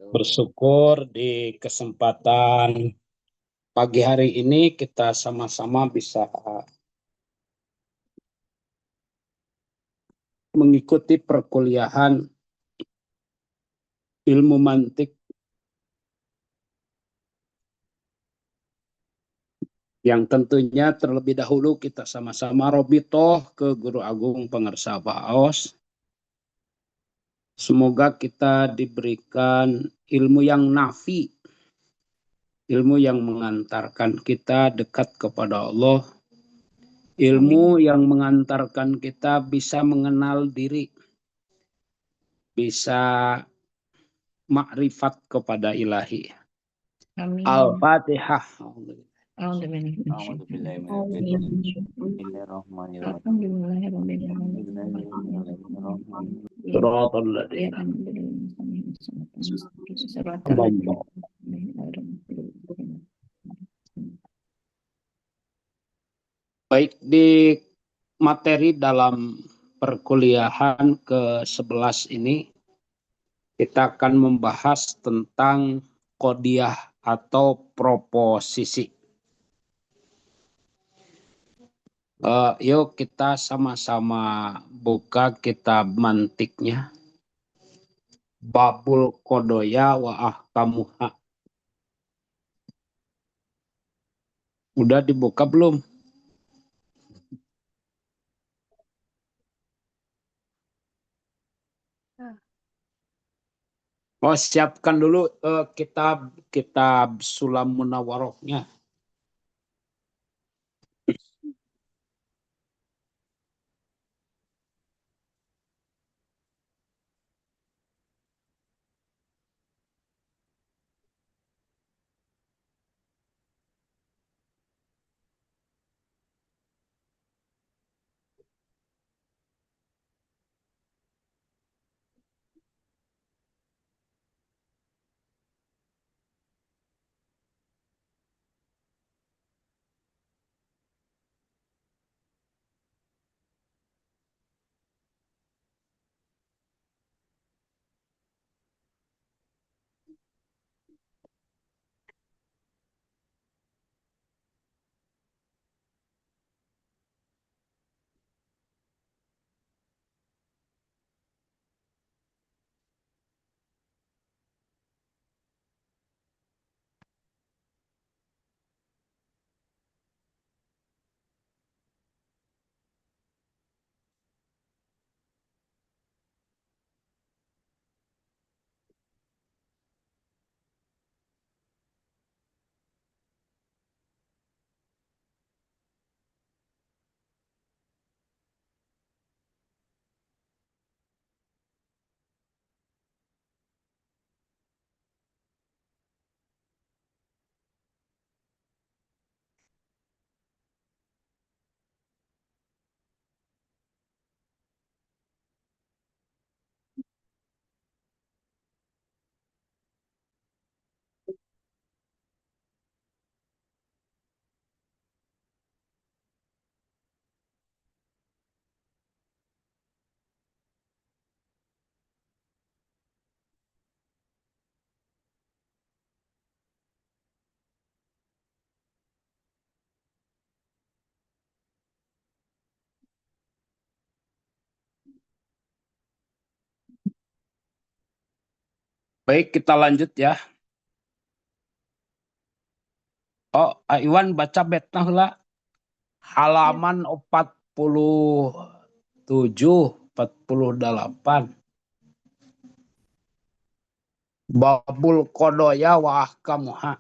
Bersyukur di kesempatan pagi hari ini kita sama-sama bisa mengikuti perkuliahan ilmu mantik yang tentunya terlebih dahulu kita sama-sama robitoh ke Guru Agung Pangarsa Baos. Semoga kita diberikan ilmu yang nafi, ilmu yang mengantarkan kita dekat kepada Allah, ilmu yang mengantarkan kita bisa mengenal diri, bisa makrifat kepada ilahi. Amin. Al-Fatihah. Baik, di materi dalam perkuliahan ke-11 ini kita akan membahas tentang qodiyah atau proposisi. Yuk kita sama-sama buka kitab mantiknya. Babul Qodoya wa Ahkamuha. Udah dibuka belum? Oh, siapkan dulu kitab Sulam Munawwarohnya. Baik, kita lanjut ya. Oh, Iwan baca betah lah. Halaman 47, 48. Babul Qodoya wa Ahkamuha.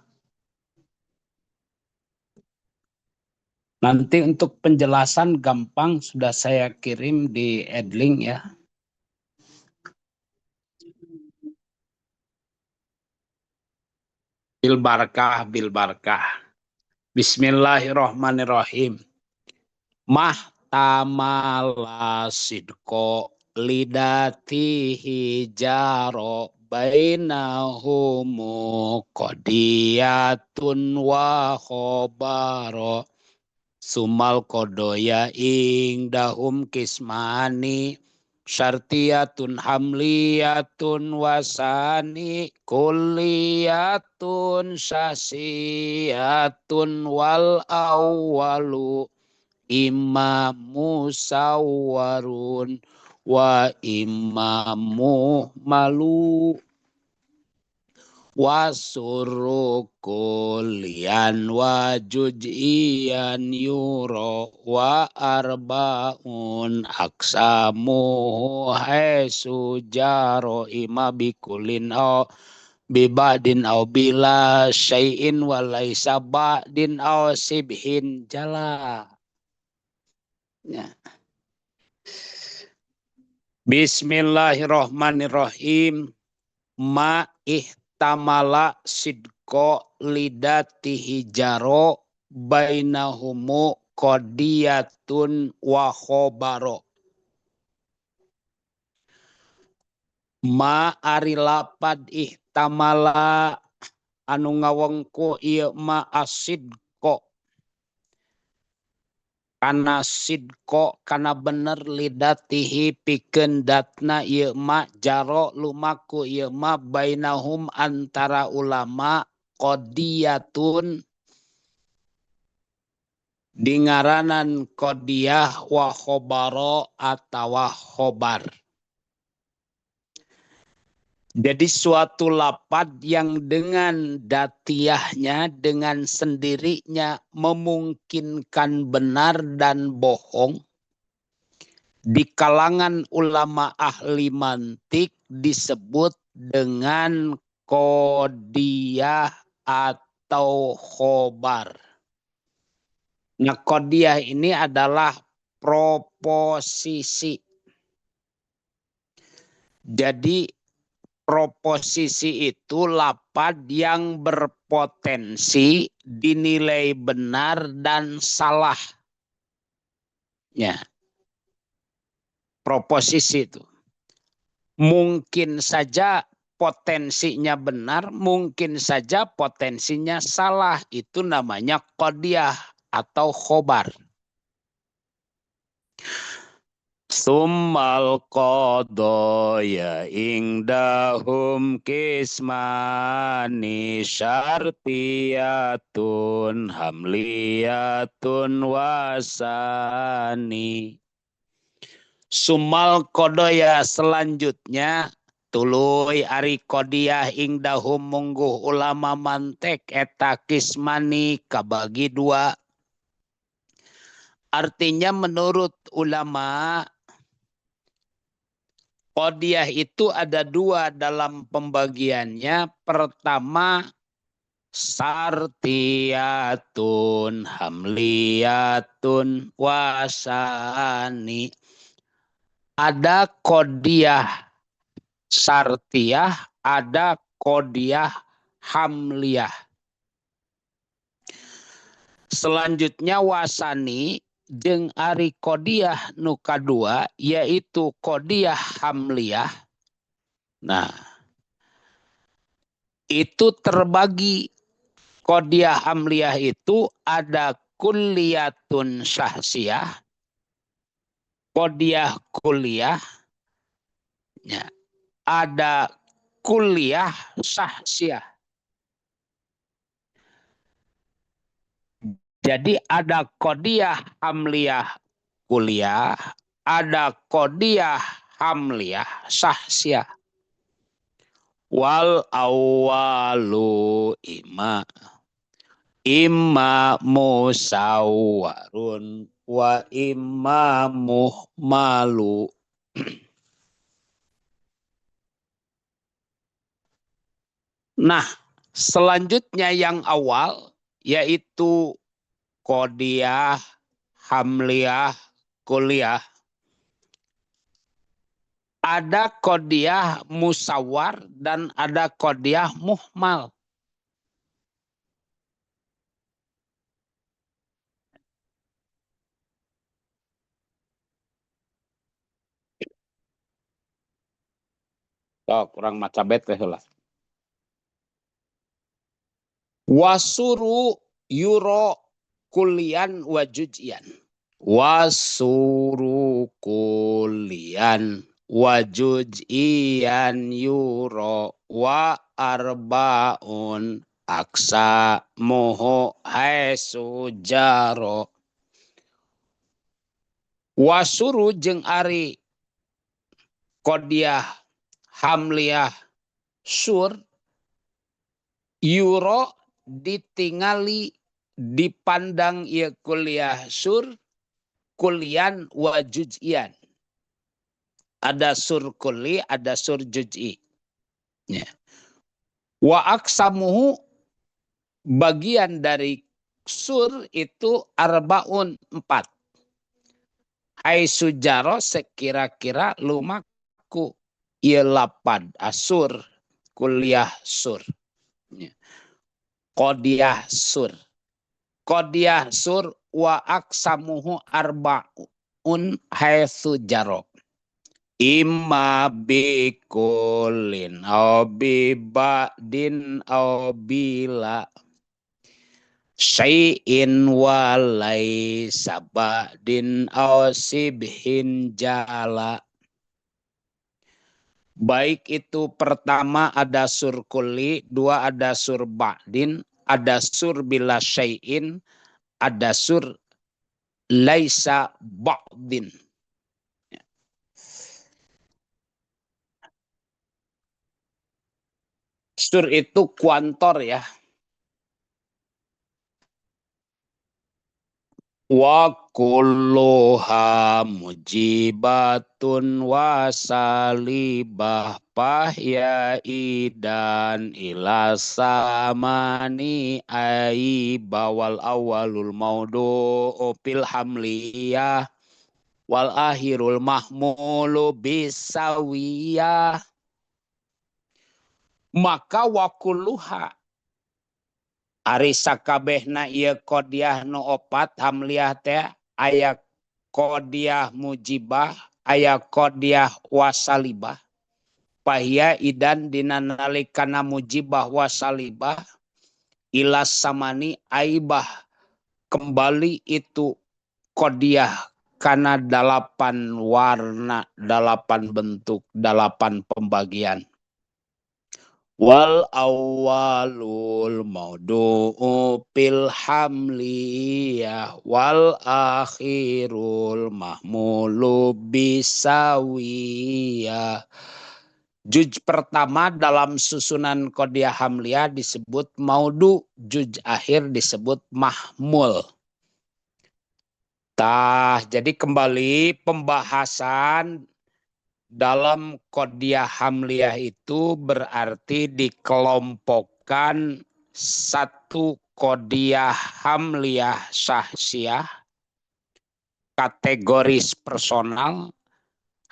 Nanti untuk penjelasan gampang sudah saya kirim di Adlink ya. Bil barkah. Bismillahirrahmanirrahim. Mahtamala sidko lidatihi jaro bainahumu qodiyatun wa khobaro. Sumal kodoya ing dahum kismani Syartiyatun hamliyatun wasani kulliyatun sasiyatun wal awwalu imamu sawwarun wa imamu malu wasuru kulian wa juj'iyan yuro wa arbaun aksamu haisu jaro ima bikulin au bibadin au bila syai'in walaysa ba'din au sibhin jala. Ya. Bismillahirrahmanirrahim. Ma ihtamala sidko lidatihi jaro bainahumu qadiyatun wa khobaro. Ma ari lapad ihtamala anu ngawengku ieu ma asidko. Kana sidko kana bener lidatihi pikeun datna ieu ma jaro lumaku ieu ma bainahum antara ulama qadiyatun dingaranan qadiyah wa khobaro atawa khobar. Jadi suatu lapad yang dengan datiahnya, dengan sendirinya memungkinkan benar dan bohong. Di kalangan ulama ahli mantik disebut dengan qadiyah atau khobar. Nah, qadiyah ini adalah proposisi. Jadi proposisi itu lapad yang berpotensi dinilai benar dan salah. Ya. Proposisi itu. Mungkin saja potensinya benar, mungkin saja potensinya salah. Itu namanya qadiyah atau khobar. Summal qadaya indahum kismani syartiyatun hamliyatun wasani. Summal qadaya selanjutnya tuluy ari qadiyah indahum mungguh ulama mantek eta kismani kabagi dua. Artinya menurut ulama qadiyah itu ada dua dalam pembagiannya. Pertama, sartiyatun hamliyatun wasani. Ada qadiyah sartiyah, ada qadiyah hamliyah. Selanjutnya wasani jeung ari qadiyah nu kadua yaitu qadiyah hamliyah. Nah, itu terbagi. Qadiyah hamliyah itu ada kulliyatun syahsiyah, qadiyah kulliyah, ya, ada kulliyah syahsiyah. Jadi ada qadiyah hamliyah kuliah, ada qadiyah hamliyah syahsiyah. Wal awwalu imma musawwarun wa imma muhmalu. Nah, selanjutnya yang awal yaitu qadiyah hamliyah kuliah. Ada qadiyah musawwar dan ada qadiyah muhmal. Oh, kurang maca bet heula. Wasuru yuro kulian wa juj'ian. Wasuru kulian wa juz'iyan yuro wa arbaun aksa moho haitsu jaro. Wasuru jeung ari qodiyah hamliah sur yuro ditingali dipandang ieu kuliah sur kulian wa juz'ian. Ada sur kuli, ada sur juz'i. Ya. Wa aksamuhu bagian dari sur itu arbaun 4. Hai sujaro sekira-kira lumaku ieu 8 asur kuliah sur. Ya. Qodiyah sur. Qodiyah sur wa aksamuhu arbaun haitsu jaro. Imma bikulin au bibadin au bila syai'in walai sabadin au sibhin jala. Baik itu pertama ada sur kuli, dua ada sur ba'din, ada sur bila syai'in, ada sur laisa ba'din. Sur itu kuantor ya. Wa kulluha mujibatun wa salibah pahya idan ila samani aiba wal awalul maudu'u fil hamliyah wal akhirul mahmulu bisawiyah. Maka wa kulluha ari sakabehna ieu qodiyah nu 4 hamliah teh aya qodiyah mujibah, aya qodiyah wasalibah. Pahia idan dina nalikana mujibah wasalibah ilas samani aibah kembali itu qodiyah kana 8 warna, 8 bentuk, 8 pembagian. Wal awalul maudu'u fil hamliyah wal akhirul mahmulu bisawiyah. Juj pertama dalam susunan qodiyah hamliyah disebut maudu, juj akhir disebut mahmul. Jadi kembali pembahasan dalam qodiyah hamliyah itu berarti dikelompokkan satu qodiyah hamliyah syahsiah, kategoris personal,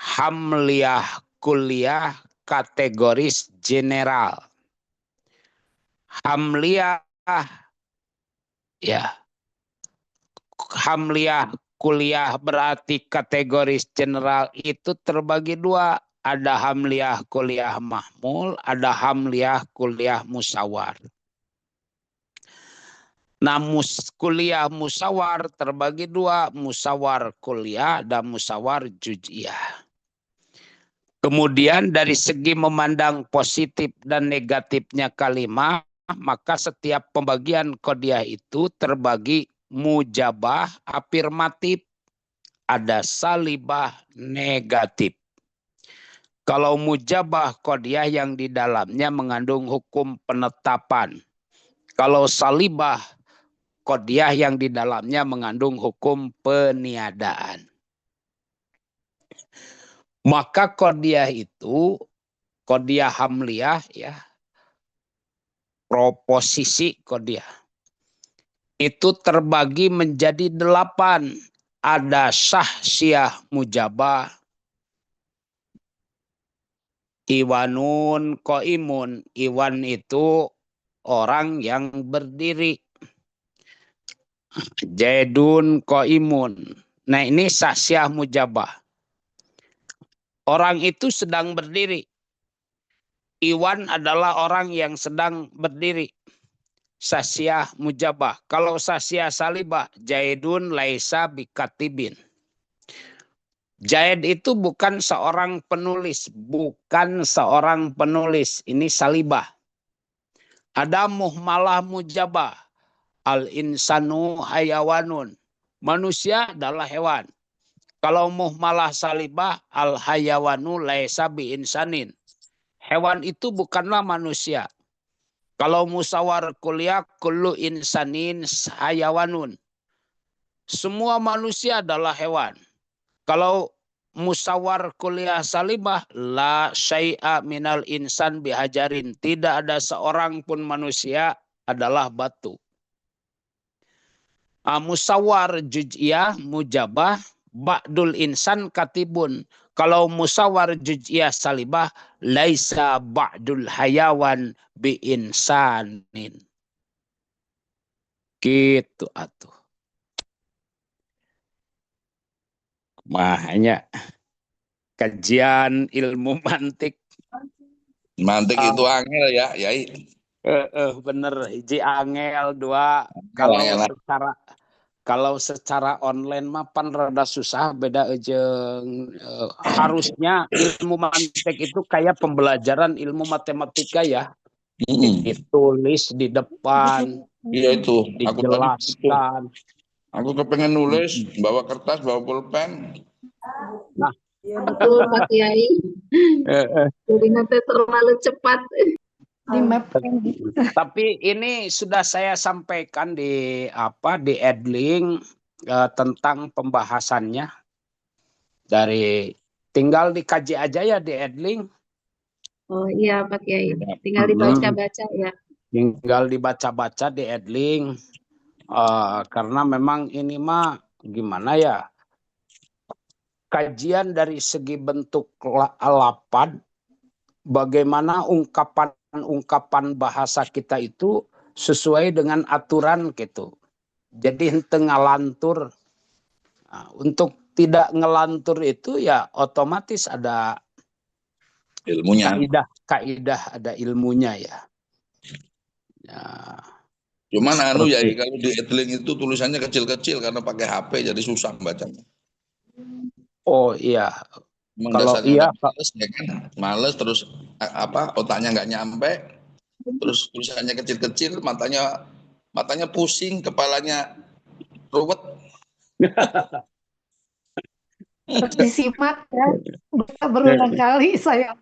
hamliyah kuliah, kategoris general. Hamliyah ya. Hamliyah kuliah berarti kategoris general itu terbagi 2. Ada hamliyah kuliah mahmul, ada hamliyah kuliah musawar. Nah, kuliah musawar terbagi 2, musawar kuliah dan musawar juz'iyah. Kemudian dari segi memandang positif dan negatifnya kalimat, maka setiap pembagian qodiyah itu terbagi mujabah afirmatif, ada salibah negatif. Kalau mujabah qodiyah yang di dalamnya mengandung hukum penetapan. Kalau salibah qodiyah yang di dalamnya mengandung hukum peniadaan. Maka qodiyah itu, qodiyah hamliyah ya, proposisi qodiyah itu terbagi menjadi 8. Ada syahsiah mujabah, iwanun qaimun. Iwan itu orang yang berdiri. Jaidun qaimun. Nah, ini syahsiah mujabah. Orang itu sedang berdiri. Iwan adalah orang yang sedang berdiri. Syahsiah mujabah. Kalau syahsiah salibah, Jaidun laisa bikatibin. Jaid itu bukan seorang penulis, Ini salibah. Ada muhmalah mujabah. Al insanu hayawanun. Manusia adalah hewan. Kalau muhmalah salibah, al hayawanu laisa bi insanin. Hewan itu bukanlah manusia. Kalau musawar kuliah, kullu insanin hayawanun. Semua manusia adalah hewan. Kalau musawar kuliah salibah, la syai'a minal insan bihajarin. Tidak ada seorang pun manusia adalah batu. Musawar juz'iyah mujabah ba'dul insan katibun. Kalau musawar juz'iyah salibah laisa ba'dul hayawan bi insanin. Gitu atuh. Makanya kajian ilmu mantik. Mantik itu angel ya, Yai. Bener, hiji angel, dua kalau secara online mah pan rada susah, beda jeung harusnya ilmu mantik itu kayak pembelajaran ilmu matematika ya. Ditulis di depan, Iya itu, dijelaskan. Aku kepengen nulis, bawa kertas, bawa pulpen. Nah, ya betul Pak Kiai. Jadi nanti terlalu cepat. Tapi ini sudah saya sampaikan di Edlink tentang pembahasannya. Tinggal dikaji aja ya di Edlink. Oh iya Pak Kiai, tinggal dibaca-baca ya. Tinggal dibaca-baca di Edlink. Karena memang ini mah gimana ya? Kajian dari segi bentuk lapan, bagaimana ungkapan bahasa kita itu sesuai dengan aturan gitu. Jadi henteu ngalantur. Nah, untuk tidak ngelantur itu ya otomatis ada ilmunya. Kaidah ada ilmunya ya. Cuman ya kalau di Edlink itu tulisannya kecil-kecil karena pakai HP jadi susah bacanya. Oh iya. Kalau iya males, ya kan? Males terus otaknya nggak nyampe, terus tulisannya kecil-kecil, matanya pusing, kepalanya ruwet. Disimak ya, berulang kali saya.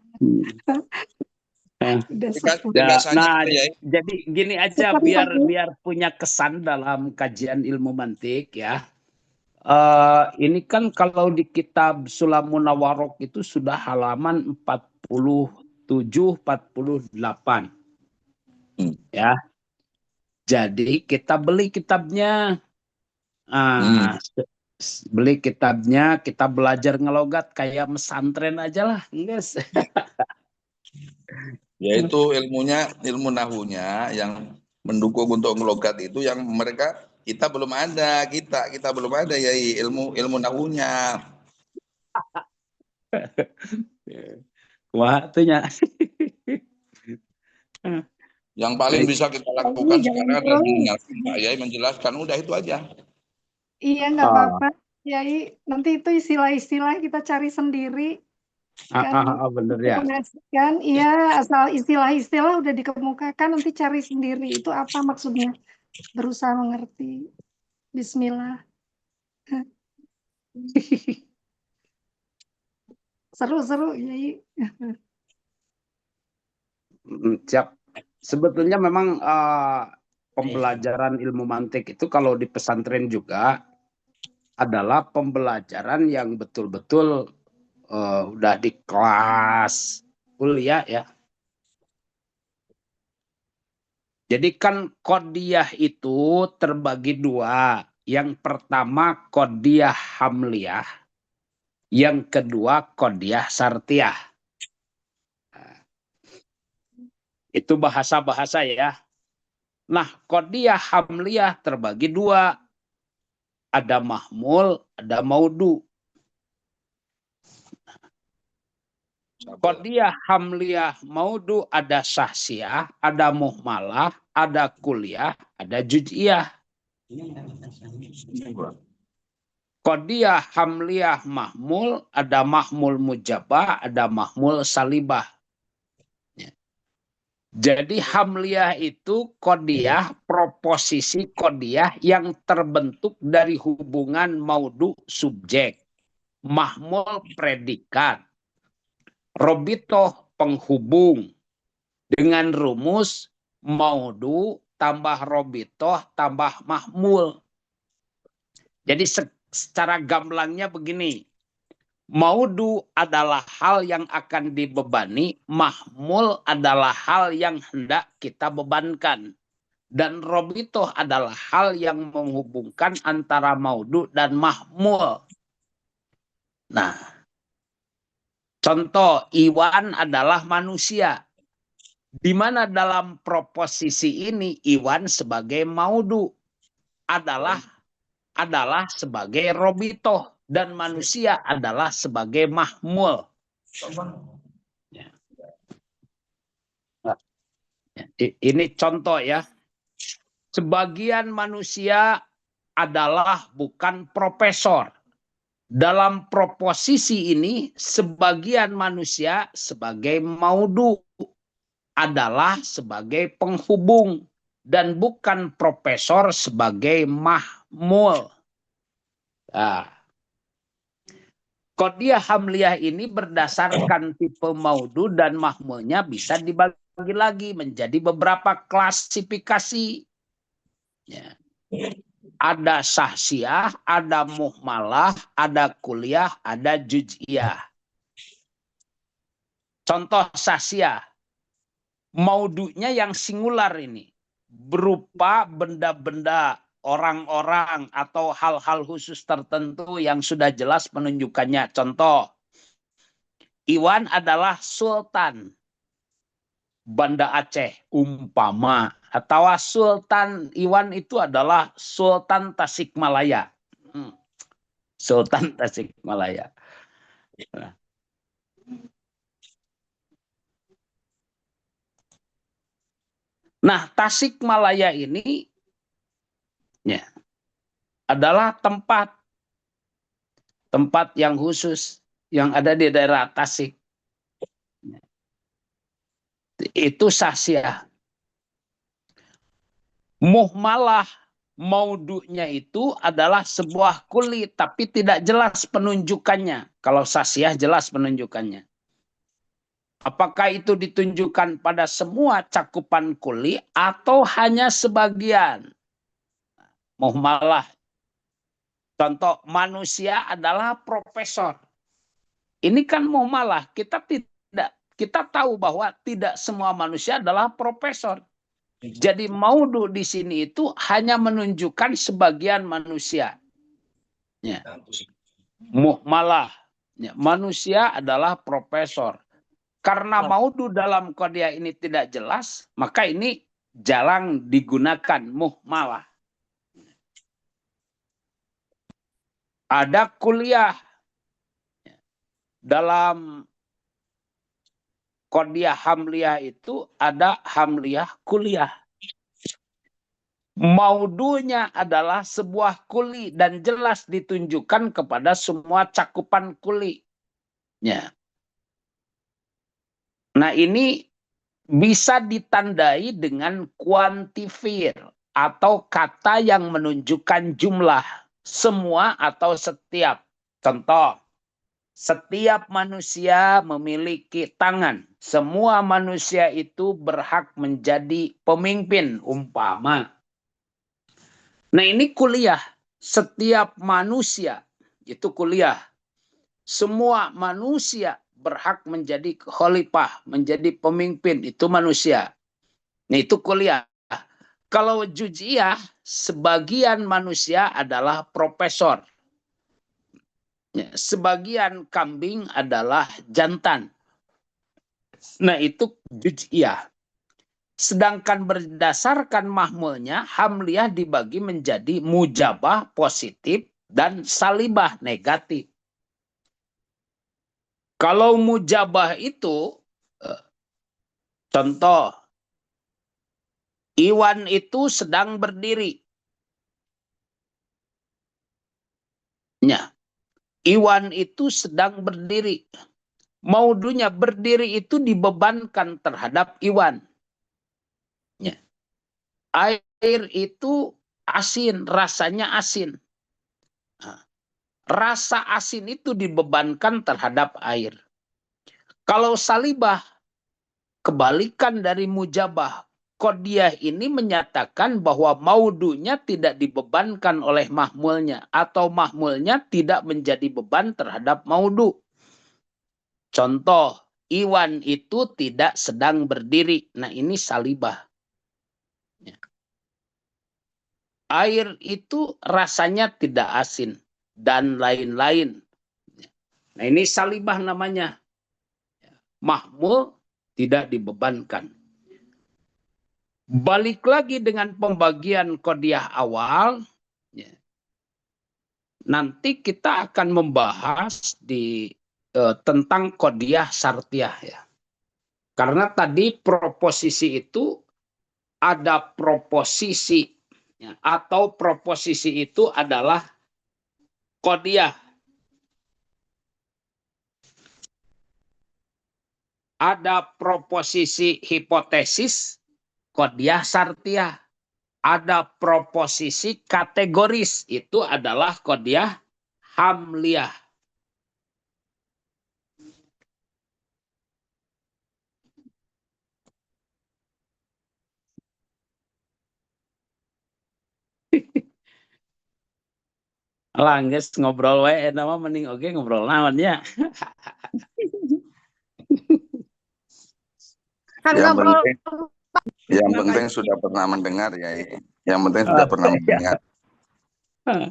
Jadi gini aja biar punya kesan dalam kajian ilmu mantik ya. Ini kan kalau di kitab Sulamun Nawarok itu sudah halaman 47-48. Ya. Jadi kita beli kitabnya. Beli kitabnya, kita belajar ngelogat kayak mesantren aja lah, guys. Yaitu ilmu nahunya yang mendukung untuk ngelogat itu yang kita belum ada, kita belum ada ya ilmu nahunya. Wah, itunya. Yang paling bisa kita lakukan sekarang adalah Pak Yai menjelaskan, udah itu aja. Iya, nggak apa-apa, Yai. Nanti itu istilah-istilah kita cari sendiri. Bener ya. Kan, iya, asal istilah-istilah udah dikemukakan, nanti cari sendiri. Itu apa maksudnya? Berusaha mengerti. Bismillah. Seru-seru, Yai. Siap. Sebetulnya memang pembelajaran ilmu mantik itu kalau di pesantren juga adalah pembelajaran yang betul-betul udah di kelas kuliah ya. Jadi kan qodiyah itu terbagi dua. Yang pertama qodiyah hamliyah, yang kedua qodiyah sartiyah. Itu bahasa-bahasa ya. Nah, qodiyah hamliyah terbagi dua. Ada mahmul, ada maudu. Qodiyah hamliyah maudu ada sahsiyah, ada muhmalah, ada kuliah, ada juz'iyah. Qadiyah hamliyah mahmul, ada mahmul mujabah, ada mahmul salibah. Jadi hamliyah itu qadiyah, proposisi qadiyah yang terbentuk dari hubungan maudu subjek, mahmul predikat, robitoh penghubung, dengan rumus maudu tambah robitoh tambah mahmul. Jadi secara gamblangnya begini. Maudu adalah hal yang akan dibebani, mahmul adalah hal yang hendak kita bebankan. Dan robitoh adalah hal yang menghubungkan antara maudu dan mahmul. Nah, contoh Iwan adalah manusia. Di mana dalam proposisi ini Iwan sebagai maudu adalah sebagai robitoh. Dan manusia adalah sebagai mahmul. Ini contoh ya. Sebagian manusia adalah bukan profesor. Dalam proposisi ini, sebagian manusia sebagai maudu adalah sebagai penghubung. Dan bukan profesor sebagai mahmul. Nah, Qadiyah hamliyah ini berdasarkan tipe maudu dan mahmulnya bisa dibagi lagi menjadi beberapa klasifikasi. Ya. Ada sahsiah, ada muhmalah, ada kuliah, ada juz'iyah. Contoh sahsiah. Maudunya yang singular ini. Berupa benda-benda, orang-orang atau hal-hal khusus tertentu yang sudah jelas penunjukannya. Contoh, Iwan adalah sultan Banda Aceh umpama, atau Sultan Iwan itu adalah Sultan Tasikmalaya. Sultan Tasikmalaya. Nah, Tasikmalaya ini ya, adalah tempat yang khusus yang ada di daerah Tasik. Itu sahsiah. Muhmalah maudunya itu adalah sebuah kuli tapi tidak jelas penunjukannya. Kalau sahsiah jelas penunjukannya. Apakah itu ditunjukkan pada semua cakupan kuli atau hanya sebagian? Muhmalah. Contoh, manusia adalah profesor. Ini kan muhmalah. Kita tahu bahwa tidak semua manusia adalah profesor. Jadi maudu di sini itu hanya menunjukkan sebagian manusia. Ya. Muhmalah. Ya. Manusia adalah profesor. Karena maudu dalam qadiyah ini tidak jelas, maka ini jarang digunakan muhmalah. Ada kuliah. Dalam qadiyah hamliyah itu ada hamliyah kuliah. Maudunya adalah sebuah kuli dan jelas ditunjukkan kepada semua cakupan kuli. Ya. Nah, ini bisa ditandai dengan kuantifir atau kata yang menunjukkan jumlah, semua atau setiap. Contoh, setiap manusia memiliki tangan. Semua manusia itu berhak menjadi pemimpin, umpama. Nah, ini kuliah. Setiap manusia itu kuliah. Semua manusia berhak menjadi khalifah, menjadi pemimpin, itu manusia. Nah, itu kuliah. Kalau juz'iyah, sebagian manusia adalah profesor. Sebagian kambing adalah jantan. Nah, itu juz'iyah. Sedangkan berdasarkan mahmulnya, hamliyah dibagi menjadi mujabah positif dan salibah negatif. Kalau mujabah itu, contoh, Iwan itu sedang berdiri. Iwan itu sedang berdiri. Maudunya berdiri itu dibebankan terhadap Iwan. Air itu asin, rasanya asin. Rasa asin itu dibebankan terhadap air. Kalau salibah, kebalikan dari mujabah. Qodiyah ini menyatakan bahwa maudunya tidak dibebankan oleh mahmulnya. Atau mahmulnya tidak menjadi beban terhadap maudu. Contoh, Iwan itu tidak sedang berdiri. Nah ini salibah. Air itu rasanya tidak asin. Dan lain-lain. Nah ini salibah namanya. Mahmul tidak dibebankan. Balik lagi dengan pembagian qodiyah awal. Nanti kita akan membahas tentang qodiyah syartiyah ya. Karena tadi proposisi itu ada proposisi ya, atau proposisi itu adalah qodiyah. Ada proposisi hipotesis, qodiyah syartiyah. Ada proposisi kategoris, itu adalah qodiyah hamliyah. Lah geus ngobrol wae eta mah mending oge ngobrol naon ya. Kan Yang ngobrol penting sudah pernah mendengar ya. Yang penting sudah pernah mendengar.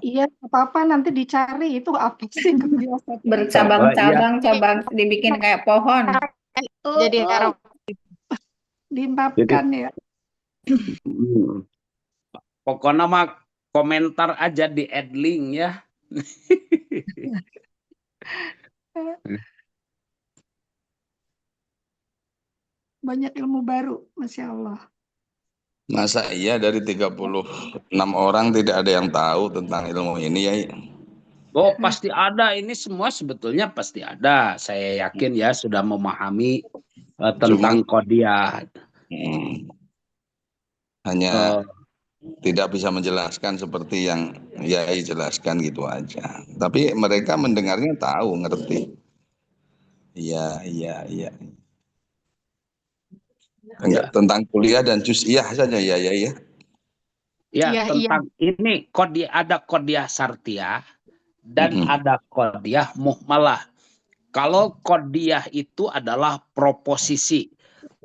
iya, apa-apa nanti dicari itu apa sih kebiasaan. Bercabang-cabang, cabang dibikin kayak pohon. Jadi harap Dimaafkan ya. Pokoknya mah komentar aja di adlink ya. Banyak ilmu baru, Masya Allah. Masa iya dari 36 orang tidak ada yang tahu tentang ilmu ini ya? Oh pasti ada, ini semua sebetulnya pasti ada. Saya yakin ya sudah memahami tentang qodiyah. Hanya tidak bisa menjelaskan seperti yang Yai jelaskan gitu aja. Tapi mereka mendengarnya tahu, ngerti. Iya. Enggak, tentang kuliah dan juz'iyah saja ya Yai ya. Ya, tentang ini ada qodiyah syartiyah dan ada qodiyah muhmalah. Kalau qodiyah itu adalah proposisi.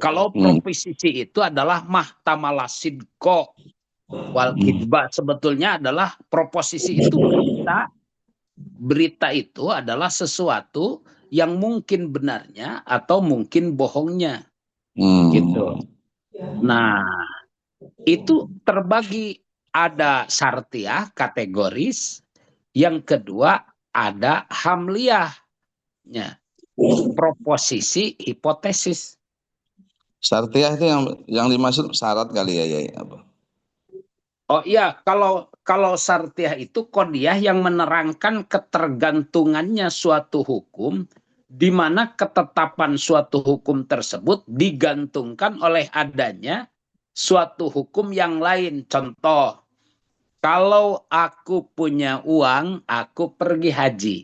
Kalau proposisi itu adalah mahtamala sidqo wal kidba, sebetulnya adalah proposisi itu berita. Berita itu adalah sesuatu yang mungkin benarnya atau mungkin bohongnya. Gitu. Nah, itu terbagi, ada syartiyah kategoris, yang kedua ada hamliyah, proposisi hipotesis. Syartiyah itu yang dimaksud syarat kali ya apa? Oh iya, kalau syartiyah itu qodiyah yang menerangkan ketergantungannya suatu hukum, di mana ketetapan suatu hukum tersebut digantungkan oleh adanya suatu hukum yang lain. Contoh, kalau aku punya uang, aku pergi haji.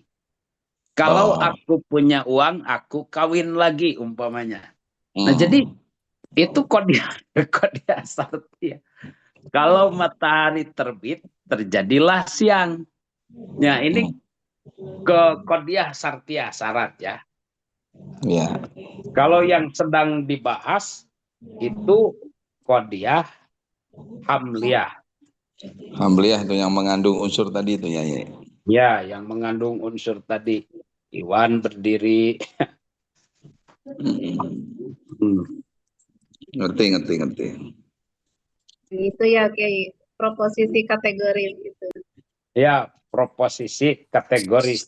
Kalau aku punya uang, aku kawin lagi umpamanya. Nah, jadi itu qodiyah syartiyah. Kalau matahari terbit, terjadilah siang. Nah, ini ke qodiyah syartiyah, syarat ya. Ya. Kalau yang sedang dibahas itu qodiyah hamliyah. Hamliyah itu yang mengandung unsur tadi itu ya. Ya, yang mengandung unsur tadi. Iwan berdiri. Ngerti. itu ya kayak proposisi kategori gitu. Ya, proposisi kategoris.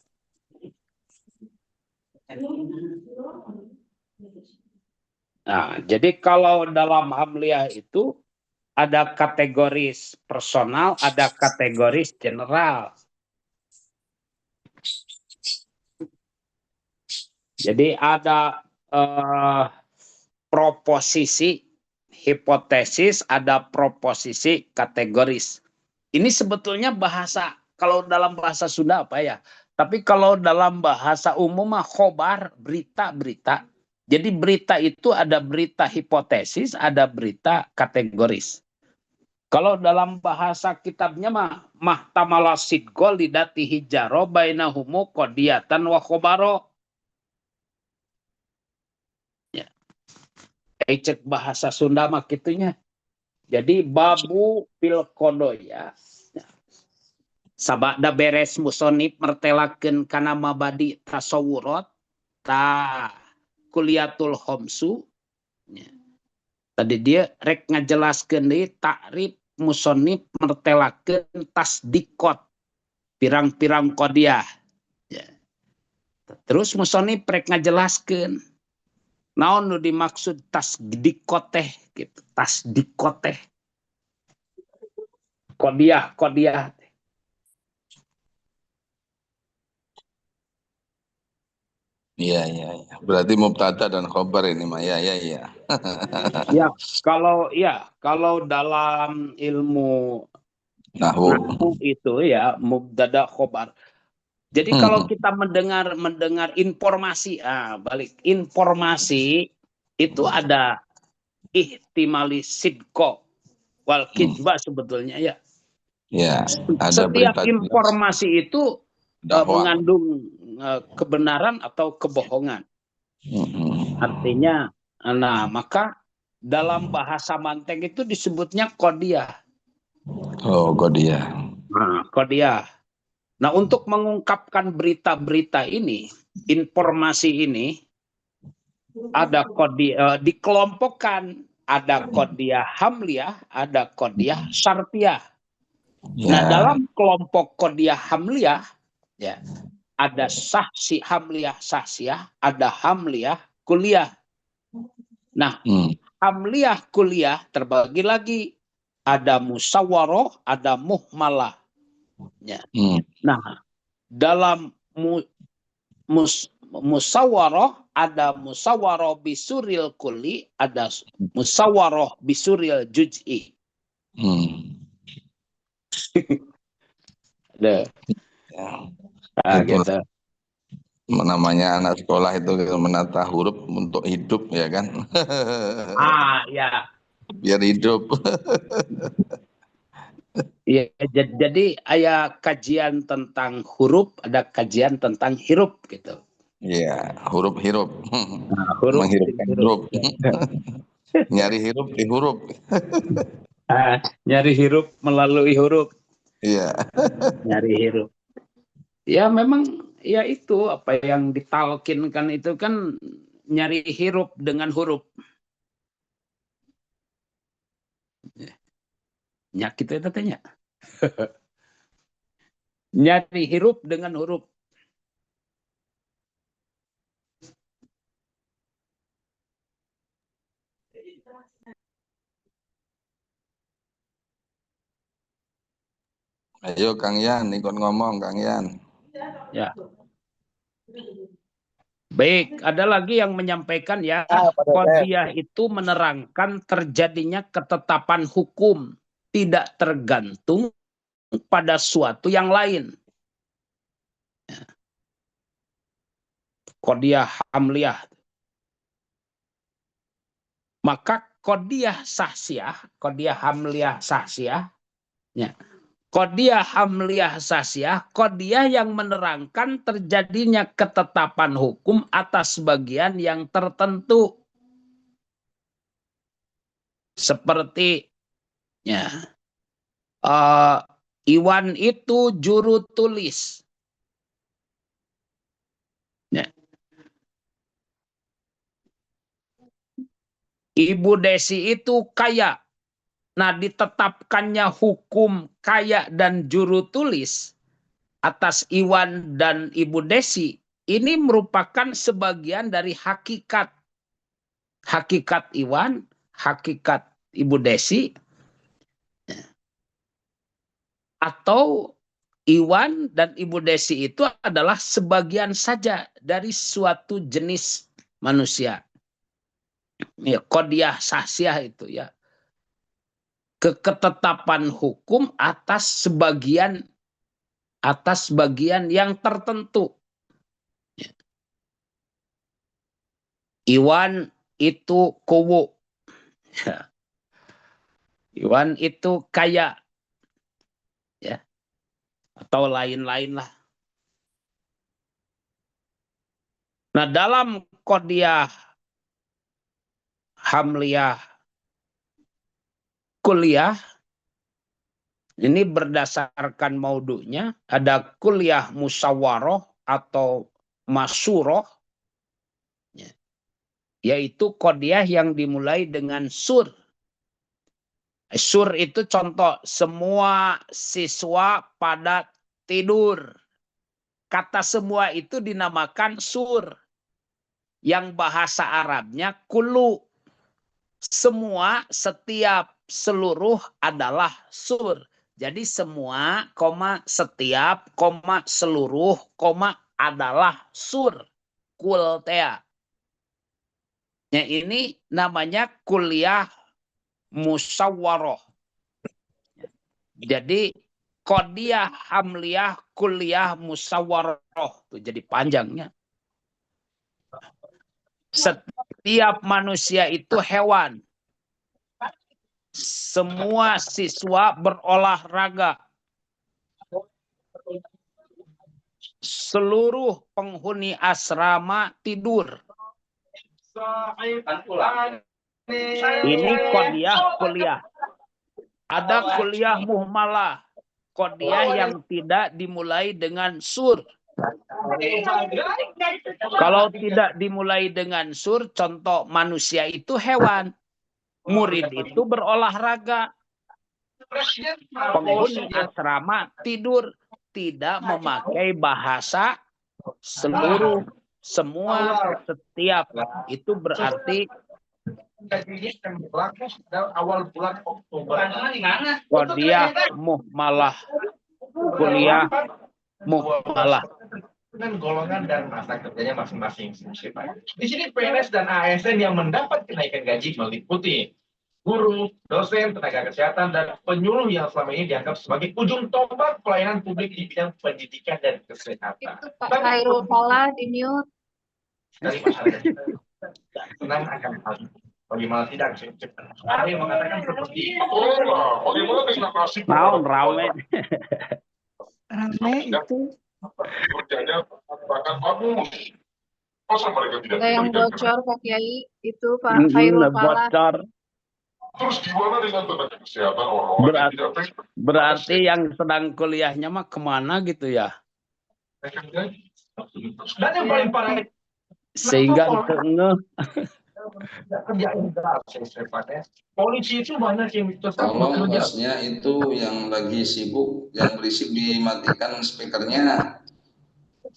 Nah, jadi kalau dalam hamliyah itu ada kategoris personal, ada kategoris general. Jadi ada proposisi hipotesis, ada proposisi kategoris. Ini sebetulnya bahasa, kalau dalam bahasa Sunda apa ya? Tapi kalau dalam bahasa umum mah khobar, berita-berita. Jadi berita itu ada berita hipotesis, ada berita kategoris. Kalau dalam bahasa kitabnya mah mahtamala sidqo lidati hijaro bainahumu qadiyatan wa khobaro. Ya. Cek bahasa Sunda mah kitunya. Jadi babu pil kodoya. Sabada beres musonib mertelakeun kana mabadi tasawurat ta kuliatul homsu. Ya. Tadi dia rek ngajelaskeun deui takrif musonib mertelakeun tasdikot pirang-pirang qadiyah. Ya. Terus musonib rek ngajelaskeun naon nu dimaksud tasdikot teh gitu. Tasdikot teh qadiyah Iya, iya, iya. Berarti mubtada dan khobar ini, Mah. Ya, ya, ya. Kalau dalam ilmu Nahwu. itu ya mubtada khobar. Jadi kalau kita mendengar informasi, balik informasi itu ada ihtimali sidqo wal kizba sebetulnya ya. Ya, ada Setiap berita informasi itu mengandung kebenaran atau kebohongan. Artinya, maka dalam bahasa Manteng itu disebutnya qadiyah. Oh, qadiyah. Qadiyah. Nah, untuk mengungkapkan berita-berita ini, informasi ini, ada qadiyah, dikelompokkan. Ada qadiyah hamliyah, ada qadiyah syartiyah. Ya. Nah, dalam kelompok qadiyah hamliyah, ya, ada sahsi hamliyah sahsiyah, ada hamliyah kuliah. Nah, hamliyah kuliah terbagi lagi. Ada musawaroh, ada muhmalah. Ya. Nah, dalam musawaroh ada musawaroh bisuril kuli, ada musawaroh bisuril juz'i. Ada. Ya. Gitu. Namanya anak sekolah itu menata huruf untuk hidup, ya kan? Ya. Biar hidup. Ya, jadi ada kajian tentang huruf, ada kajian tentang hirup gitu. Iya, huruf hirup. Huruf menghirupkan hirup. huruf. Nyari hirup di huruf. Nyari hirup melalui huruf. Iya. Nyari hirup. Ya memang ya itu apa yang ditalkinkan itu kan nyari hirup dengan huruf. Nyakit itu tanya. Nyari hirup dengan huruf. Ayo Kang Yan, ikut ngomong Kang Yan. Ya. Baik, ada lagi yang menyampaikan ya, qadiyah itu menerangkan terjadinya ketetapan hukum tidak tergantung pada suatu yang lain. Qadiyah hamliyah. Maka qadiyah sahsiyah, qadiyah hamliyah sahsiyah, ya. Qadiyah hamliyah sahsiyah, qadiyah yang menerangkan terjadinya ketetapan hukum atas bagian yang tertentu. Seperti ya, Iwan itu juru tulis. Ya. Ibu Desi itu kaya. Nah, ditetapkannya hukum kaya dan juru tulis atas Iwan dan Ibu Desi, ini merupakan sebagian dari hakikat. Hakikat Iwan, hakikat Ibu Desi, atau Iwan dan Ibu Desi itu adalah sebagian saja dari suatu jenis manusia. Ya, qadiyah sahsiah itu ya. Ketetapan hukum atas bagian yang tertentu. Iwan itu kowo. Ya. Iwan itu kaya. Ya. Atau lain-lain lah. Nah, dalam qadiyah hamliyah kuliah ini berdasarkan maudunya, ada kuliah musyawarah atau masyurah, yaitu qadiyah yang dimulai dengan sur. Sur itu contoh, semua siswa pada tidur. Kata semua itu dinamakan sur. Yang bahasa Arabnya kulu. Semua, setiap, seluruh adalah sur. Jadi semua, setiap, seluruh, adalah sur. Kultea. Ya, ini namanya kuliah musyawarah. Jadi qadiyah hamliyah kuliah musyawarah tuh jadi panjangnya. Setiap manusia itu hewan. Semua siswa berolahraga. Seluruh penghuni asrama tidur. Ini qadiyah kuliah. Ada kuliah muhmalah, qadiyah yang tidak dimulai dengan sur. Kalau tidak dimulai dengan sur, contoh manusia itu hewan. Murid itu berolahraga. Penghuni asrama tidur. Tidak memakai bahasa seluruh, semua, setiap. Itu berarti awal bulan Oktober. qadiyah muhmalah, kuliah muhmalah. Dengan golongan dan masa kerjanya masing-masing. Di sini PNS dan ASN yang mendapat kenaikan gaji meliputi guru, dosen, tenaga kesehatan, dan penyuluh yang selama ini dianggap sebagai ujung tombak pelayanan publik di bidang pendidikan dan kesehatan. Itu Pak Khairul Falah di mute. Dari masyarakat kita senang akan hal itu. Bagaimana tidak? Ada yang mengatakan seperti itu. Bagaimana terima kasih? Tahun rame. Rame itu. Kerjanya bahkan bagus. Masa mereka tidak Ada yang bocor Pak Kiai, itu Pak Khairul Falah. Bocor. Terus gimana dengan tenaga kesehatan orang-orang yang tidak Berarti yang sedang kuliahnya mah kemana gitu ya? Dan yang paling parah Sehingga ngeh. polisi itu banyak yang Tolong hostnya itu yang lagi sibuk, yang berisik dimatikan speakernya.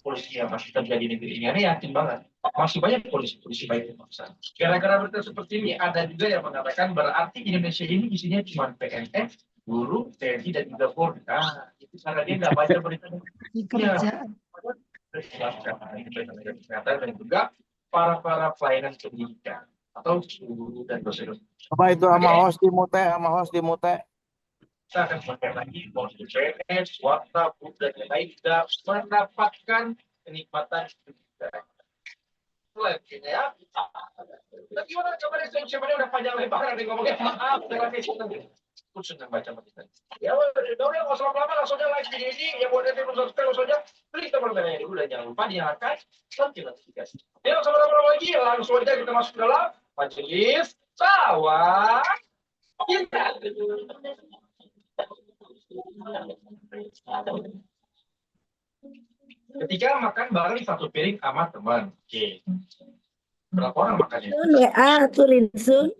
Polisi yang masih terjadi di negeri ini, yakin banget masih banyak polisi baik di masa. Gara-gara berita seperti ini, ada juga yang mengatakan berarti Indonesia ini isinya cuma PNS, guru, TNI, dan juga Polri. Nah, itu karena dia nggak baca berita Kerjaan. kesehatan dan juga para pelayanan pendidikan atau guru dan dosen. Apa itu sama host di mute? Kita akan semakin lagi bonus PNS, swasta, dan lain-lain juga mendapatkan kenikmatan pendidikan. Selanjutnya ya. Tapi mana coba deh, siapa udah panjang lebar nih ngomongnya, maaf, dengan kesehatan. Aku senang baca materinya. Ya udah, nggak usah lama-lama, langsung aja like video ini. Yang buat nanti belum subscribe, langsung aja klik tombol merahnya dulu dan jangan lupa dinyalakan lonceng notifikasi. Ya, langsung lama-lama lagi, langsung aja kita masuk ke dalam majelis sawah kita. Ketika makan bareng satu piring sama teman. Oke. Berapa orang makannya? Turinsun.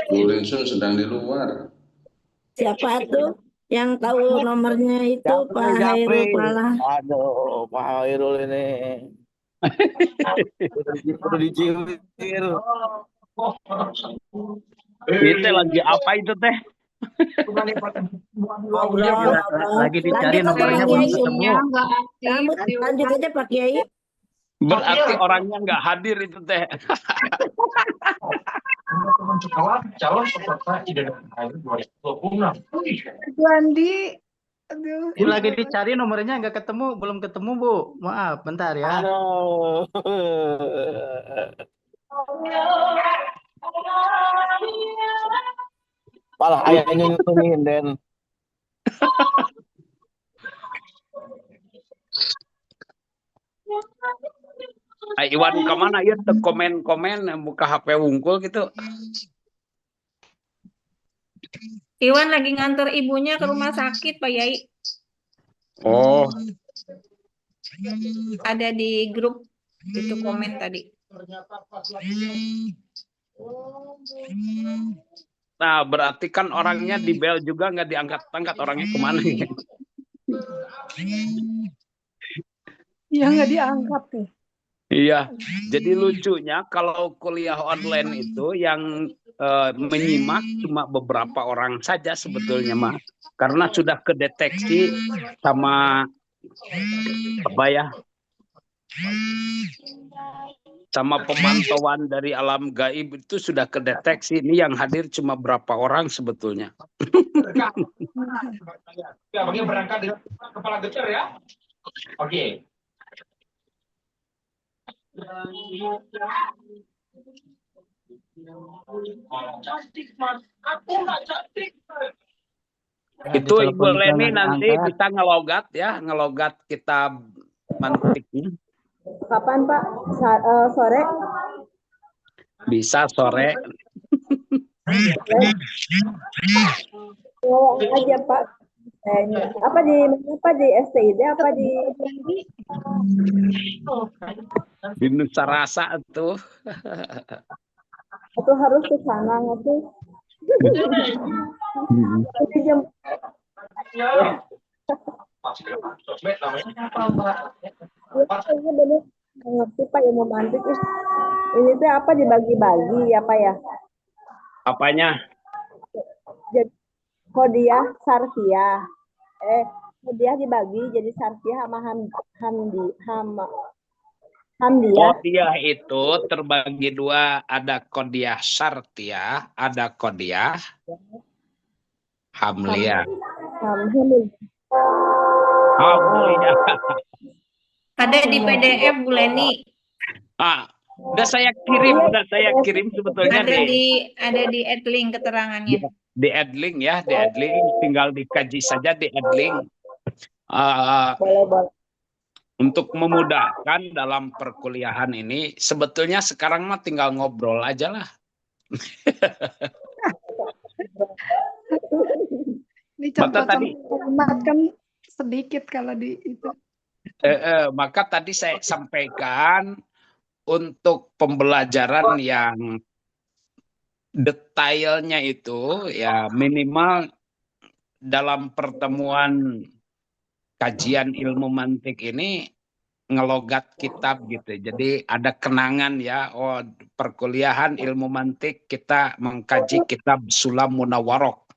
Turinsun sedang di luar. Siapa tuh yang tahu nomornya itu Pak Khairul Falah? Aduh, Pak Khairul ini. Udah dicium. Itu lagi apa itu teh? Ngobrol. Lagi dicari Lanjut aja nomornya Pak belum Kiai. ketemu. Nggak aktif. Kamu lanjut aja Pak Kiai. Berarti orangnya nggak hadir itu teh. Calon peserta IDN 2026. Bu Andi, aduh. Ini lagi dicari nomornya nggak ketemu, belum ketemu Bu. Maaf, bentar ya. Aduh. Malah ayahnya nyanyiin Den. Iwan kemana ya? Komen-komen buka HP wungkul gitu. Iwan lagi nganter ibunya ke rumah sakit, Pak Yai. Oh, Ada di grup itu komen tadi. nah berarti kan orangnya di bel juga nggak diangkat-angkat, orangnya kemana ya? Ya nggak diangkat tuh. Iya, jadi lucunya kalau kuliah online itu yang menyimak cuma beberapa orang saja sebetulnya mah, karena sudah kedeteksi sama apa ya, sama pemantauan dari alam gaib itu sudah kedeteksi. Ini yang hadir cuma berapa orang sebetulnya. Ya, bagi berangkat dengan kepala getar ya. Oke. Cantik Mas, aku nggak cantik. Itu Ibu Leni nanti bisa ngelogat ya, ngelogat kitab mantiknya. Kapan Pak? Sore? Bisa sore. Aja Pak. Apa di STID apa di Nusa Rasa tuh. atau harus ke sana ngerti? Jadi jam Sosmed namanya. ini bener ngerti Pak yang mau mantik ini tuh apa dibagi-bagi apa ya? Apanya? Jadi Hodiah Sarfiyah. Hodiah dibagi jadi Sarfiyah sama Hamdiah. Kodiah itu terbagi dua, ada kodiah syartiyah, ada kodiah hamliyah. Hamliyah. Ada di PDF Bu Leni. Udah saya kirim sebetulnya Ada di adlink keterangannya. Di adlink ya, di adlink, tinggal dikaji saja di adlink. Boleh. Untuk memudahkan dalam perkuliahan ini, sebetulnya sekarang mah tinggal ngobrol aja lah. Dicampur kan sedikit kalau di itu. Maka tadi saya sampaikan untuk pembelajaran yang detailnya itu ya minimal dalam pertemuan kajian ilmu mantik ini ngelogat kitab gitu. Jadi ada kenangan ya, perkuliahan ilmu mantik kita mengkaji kitab Sulam Munawwarok.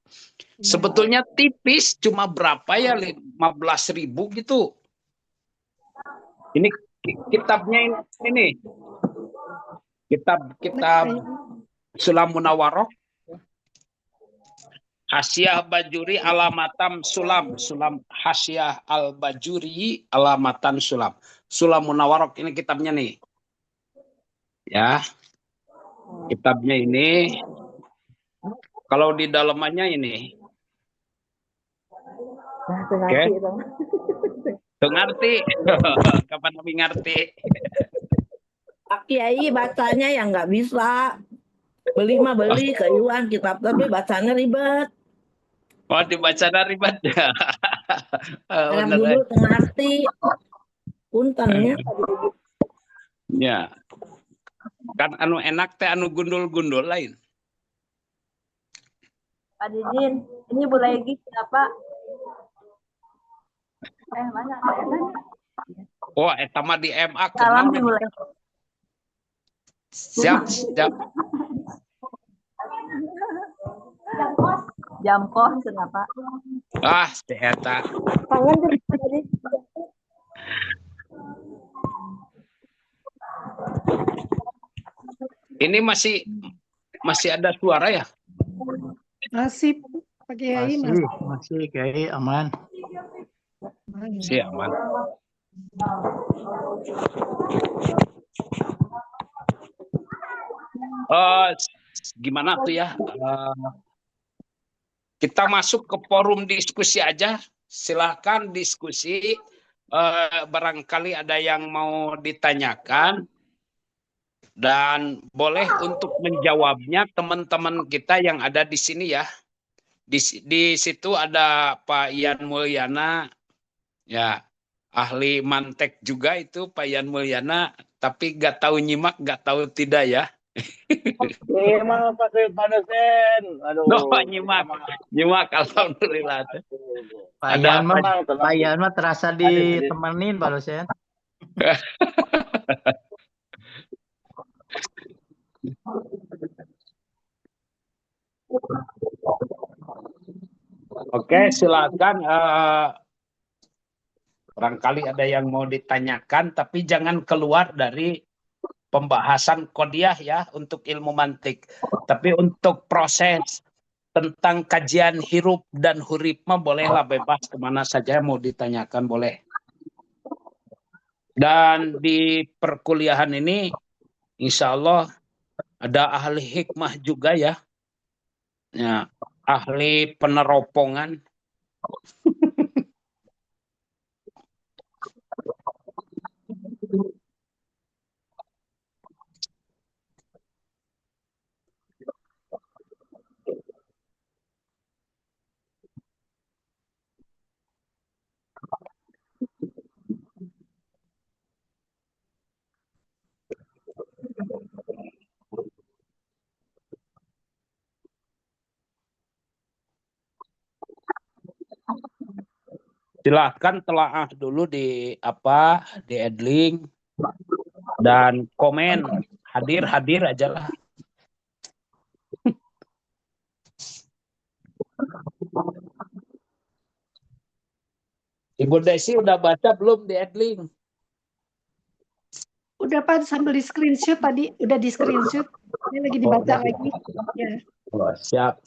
Sebetulnya tipis, cuma berapa ya, 15.000 gitu. Ini kitabnya ini. Kitab Sulam Munawwarok. Hasyiah Bajuri Alamatam Sulam Hasyiah Al-Bajuri Alamatan Sulam Munawwarok, ini kitabnya nih ya, kitabnya ini. Kalau di dalamannya ini ngerti kapan kami ngerti Pak Kiai bacanya yang nggak bisa beli ke Iwan kitab tapi bacanya ribet. Dibacanya ribet. Anak dulu ngerti puntennya. Ya. Kan anu enak teh anu gundul-gundul lain. Pak Didin, ini Bu Legi siapa? Mana? Eta mah di MA Salam kenal. Bu Legi. Siap. Jamkoh kenapa? Ah, eta. Kangen tuh tadi. Ini masih ada suara ya? Masih Pak Kiai Masih Kiai aman. Masih aman. Gimana tuh ya? Kita masuk ke forum diskusi aja. Silahkan diskusi. Barangkali ada yang mau ditanyakan. Dan boleh untuk menjawabnya teman-teman kita yang ada di sini ya. Di situ ada Pak Yan Mulyana, ya ahli mantek juga itu Pak Yan Mulyana, tapi nggak tahu nyimak, nggak tahu tidak ya. Emang pakai panesen. Aduh. Nyimak alhamdulillah. Pak Yan mah terasa ditemenin Pak dosen. Oke, silakan. Barangkali ada yang mau ditanyakan, tapi jangan keluar dari pembahasan kodiah ya untuk ilmu mantik. Tapi untuk proses tentang kajian hirup dan hurif mah bolehlah bebas kemana saja mau ditanyakan boleh. Dan di perkuliahan ini, insya Allah ada ahli hikmah juga ya. Ya, ahli peneropongan. Silahkan telaah dulu di Edlink dan komen hadir aja lah. Ibu Desi udah baca belum di Edlink? Udah Pak, sambil di screenshot tadi, udah di screenshot. Ini lagi dibaca lagi. Ya. Oh, siap.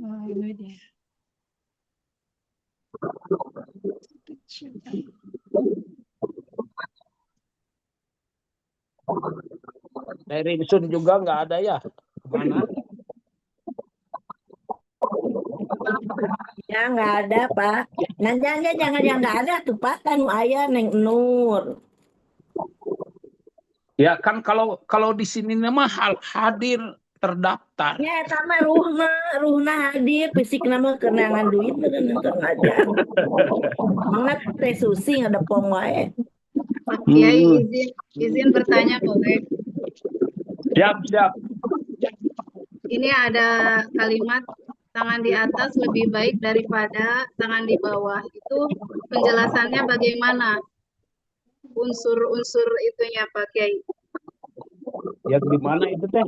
Oh, ini dia. Dari Rinsun juga nggak ada ya? Mana? Ya nggak ada Pak. Nah jangan yang nggak ada tuh Pak, kan ayah Neng Nur. Ya kan kalau di sini nama hadir terdaftar. Ya sama Ruhna hadir, fisik nama kenangan duit dan nonton aja. Mangat teh susi ada pom wae. Pak Kiai izin bertanya boleh? Siap. Ini ada kalimat tangan di atas lebih baik daripada tangan di bawah. Itu penjelasannya bagaimana? Unsur-unsur itunya Pak Kiai. Yang di mana itu teh?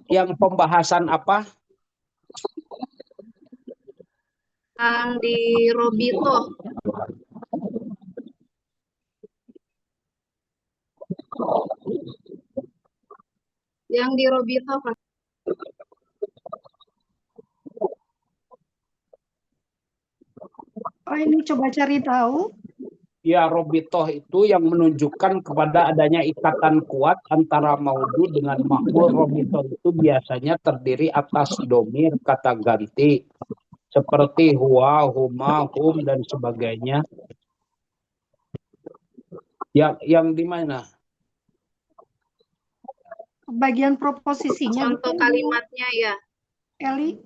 Yang pembahasan apa? Di Robito. Yang di Robito Pak. Oh, ini coba cari tahu. Ya, Robitoh itu yang menunjukkan kepada adanya ikatan kuat antara maudu dengan makmul. Robitoh itu biasanya terdiri atas domir, kata ganti, seperti huwa, huma, hum, dan sebagainya. Yang di mana? bagian proposisinya Contoh bukan, kalimatnya ya. Eli?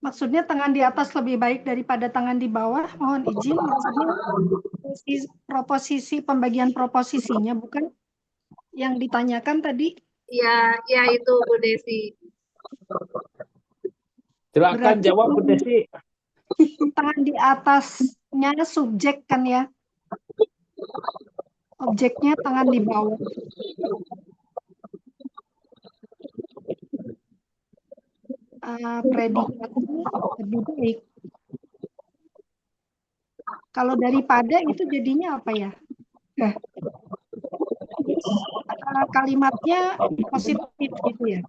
Maksudnya tangan di atas lebih baik daripada tangan di bawah. Mohon izin, maksudnya proposisi pembagian proposisinya bukan yang ditanyakan tadi. Ya, ya itu Bu Desi. Silakan Berarti jawab Bu Desi. tangan di atasnya subjek kan ya? Objeknya tangan di bawah. Predikatnya lebih baik. Kalau daripada itu jadinya apa ya? Kalimatnya positif gitu ya.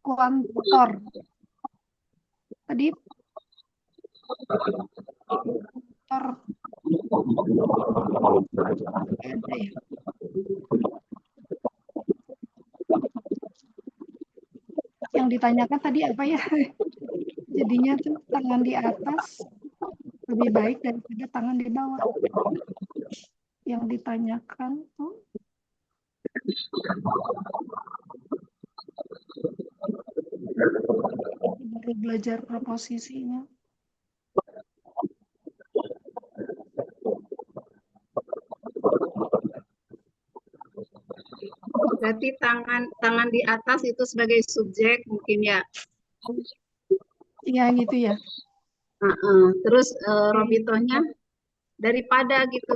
Kuantor. Tadi kuantor. Ada ya. Yang ditanyakan tadi apa ya? Jadinya tuh tangan di atas lebih baik daripada tangan di bawah. Yang ditanyakan tuh baru belajar proposisinya. Berarti tangan di atas itu sebagai subjek mungkin ya. Iya gitu ya. Terus robitohnya daripada gitu.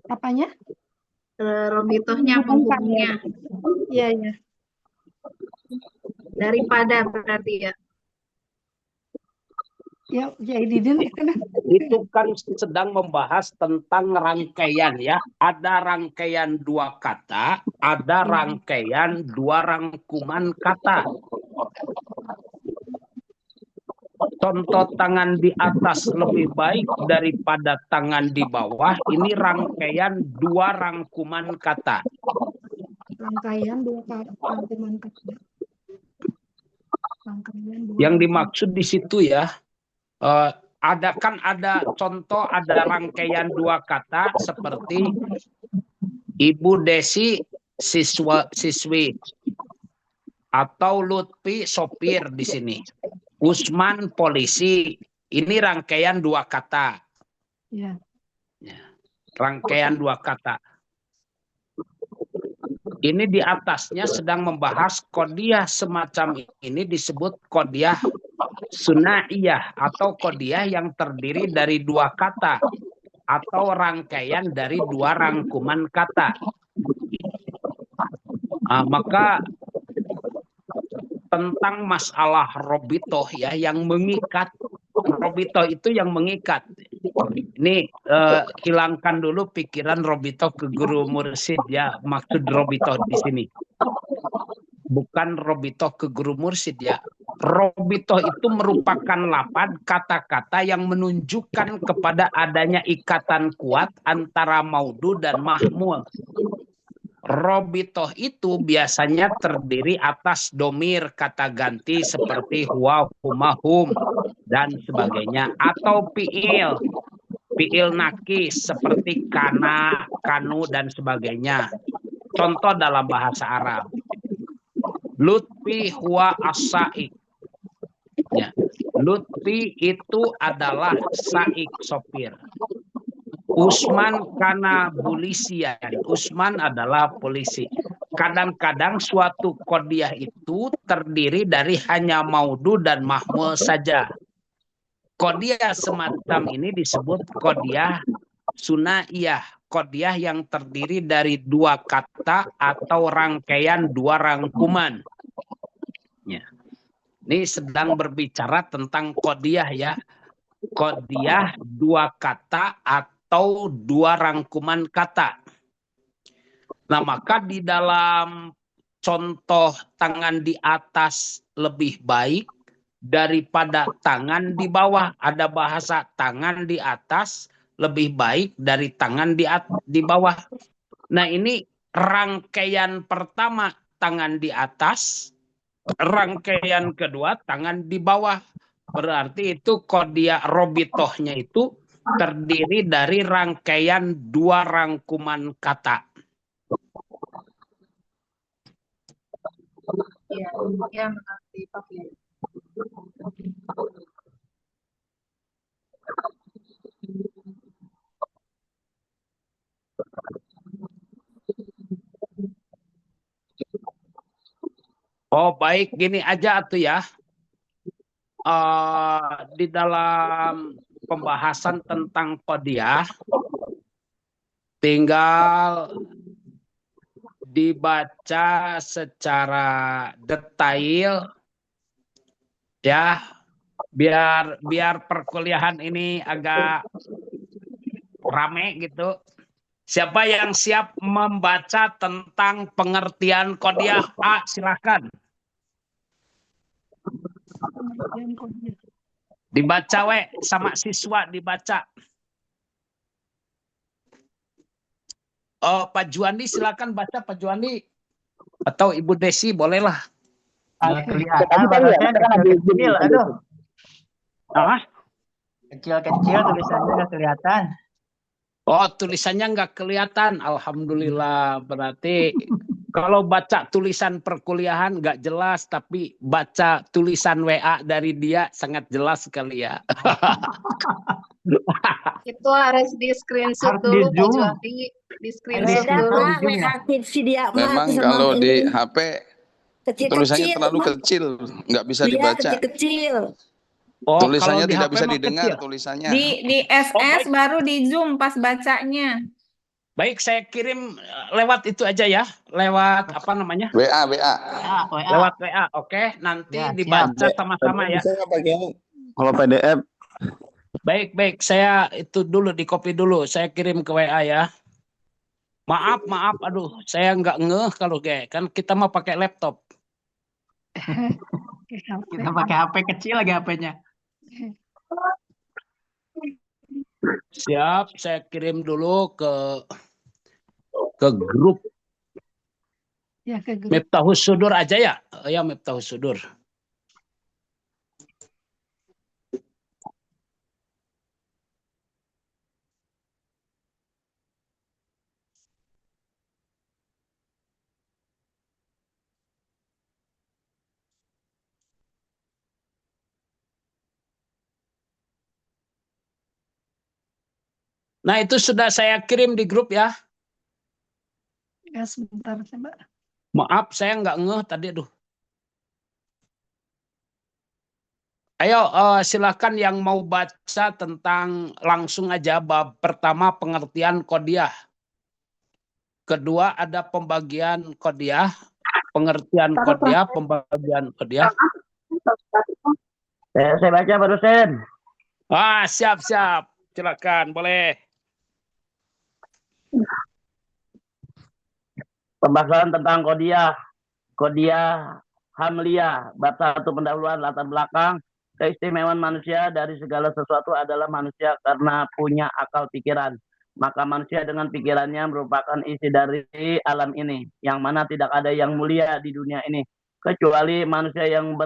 Apanya? Robitohnya penghubungnya. Iya ya. Daripada berarti ya. Ya, Didin itu kan sedang membahas tentang rangkaian ya. Ada rangkaian dua kata, ada rangkaian dua rangkuman kata. Contoh tangan di atas lebih baik daripada tangan di bawah. Ini rangkaian dua rangkuman kata. Rangkaian dua rangkuman kata. Yang dimaksud di situ ya. Ada contoh ada rangkaian dua kata seperti Ibu Desi siswi atau Lutfi sopir di sini. Usman polisi. Ini rangkaian dua kata. Ya. Rangkaian dua kata. Ini di atasnya sedang membahas qodiyah semacam ini disebut qodiyah sunaiyah atau qodiyah yang terdiri dari dua kata atau rangkaian dari dua rangkuman kata. Maka tentang masalah robitoh ya yang mengikat. Robitoh itu yang mengikat. Ini hilangkan dulu pikiran robitoh ke guru mursyid ya. Maksud robitoh di sini. Bukan robitoh ke guru mursyid ya. Robitoh itu merupakan lapan kata-kata yang menunjukkan kepada adanya ikatan kuat antara maudu dan mahmul. Robitoh itu biasanya terdiri atas domir kata ganti seperti huwa, huma, hum, dan sebagainya. Atau fi'il nakis seperti kana, kanu, dan sebagainya. Contoh dalam bahasa Arab. Lutfi huwa as-saik. Ya. Lutfi itu adalah saik sopir. Usman kana polisian. Usman adalah polisi. Kadang-kadang suatu qodiyah itu terdiri dari hanya maudu dan mahmul saja. Qodiyah semacam ini disebut qodiyah sunaiyah. Qodiyah yang terdiri dari dua kata atau rangkaian dua rangkuman. Ya. Ini sedang berbicara tentang qodiyah ya. Qodiyah dua kata atau dua rangkuman kata. Nah, maka di dalam contoh tangan di atas lebih baik daripada tangan di bawah. Ada bahasa tangan di atas lebih baik dari tangan di bawah. Nah, ini rangkaian pertama tangan di atas rangkaian kedua tangan di bawah. Berarti itu qadiyah robitohnya itu terdiri dari rangkaian 2 rangkuman kata. Ya, ya mengerti Pak Kiai. Oh baik, gini aja tuh ya. Di dalam pembahasan tentang qadiyah tinggal dibaca secara detail ya, biar perkuliahan ini agak rame gitu. Siapa yang siap membaca tentang pengertian qadiyah A, silakan. Dibaca sama siswa dibaca. Oh, Pak Juandi silakan baca Pak Juandi. Atau Ibu Desi bolehlah. Kelihatan bahasanya kecil-kecil, aduh. Ah? Kecil-kecil tulisannya nggak kelihatan. Oh, tulisannya nggak kelihatan. Alhamdulillah. Berarti kalau baca tulisan perkuliahan nggak jelas, tapi baca tulisan WA dari dia sangat jelas sekali ya. Itu harus di screenshot dulu Pak Juandi. Di screenshot dulu. Memang kalau di HP tulisannya terlalu kecil, nggak bisa dibaca. Kecil-kecil. Oh, tulisannya kalau di tidak HP bisa mah didengar kecil. tulisannya. Di SS baru di Zoom pas bacanya. Baik, saya kirim lewat itu aja ya. Lewat apa namanya? WA. Lewat WA, oke. Nanti Ya, dibaca sama-sama ya. Kalau PDF. Baik. Saya itu dulu, di copy dulu. Saya kirim ke WA ya. Maaf. Aduh, saya nggak ngeh kalau kayak. Kan kita mau pakai laptop. Kita pakai HP kecil lagi HP-nya. Siap, saya kirim dulu ke grup. Ya, ke grup. Miftahus Sudur aja ya. Ya, Miftahus Sudur. Nah, itu sudah saya kirim di grup ya. Ya, sebentar coba. Maaf, saya nggak ngeh tadi. Aduh. Ayo, silakan yang mau baca tentang langsung aja bab pertama pengertian qadiyah. Kedua ada pembagian qadiyah, pengertian qadiyah, pembagian qadiyah. Saya baca Pak dosen. Siap. Silakan, boleh. Pembahasan tentang qadiyah hamliyah, bab 1 pendahuluan latar belakang. Keistimewaan manusia dari segala sesuatu adalah manusia karena punya akal pikiran. Maka manusia dengan pikirannya merupakan isi dari alam ini, yang mana tidak ada yang mulia di dunia ini kecuali manusia yang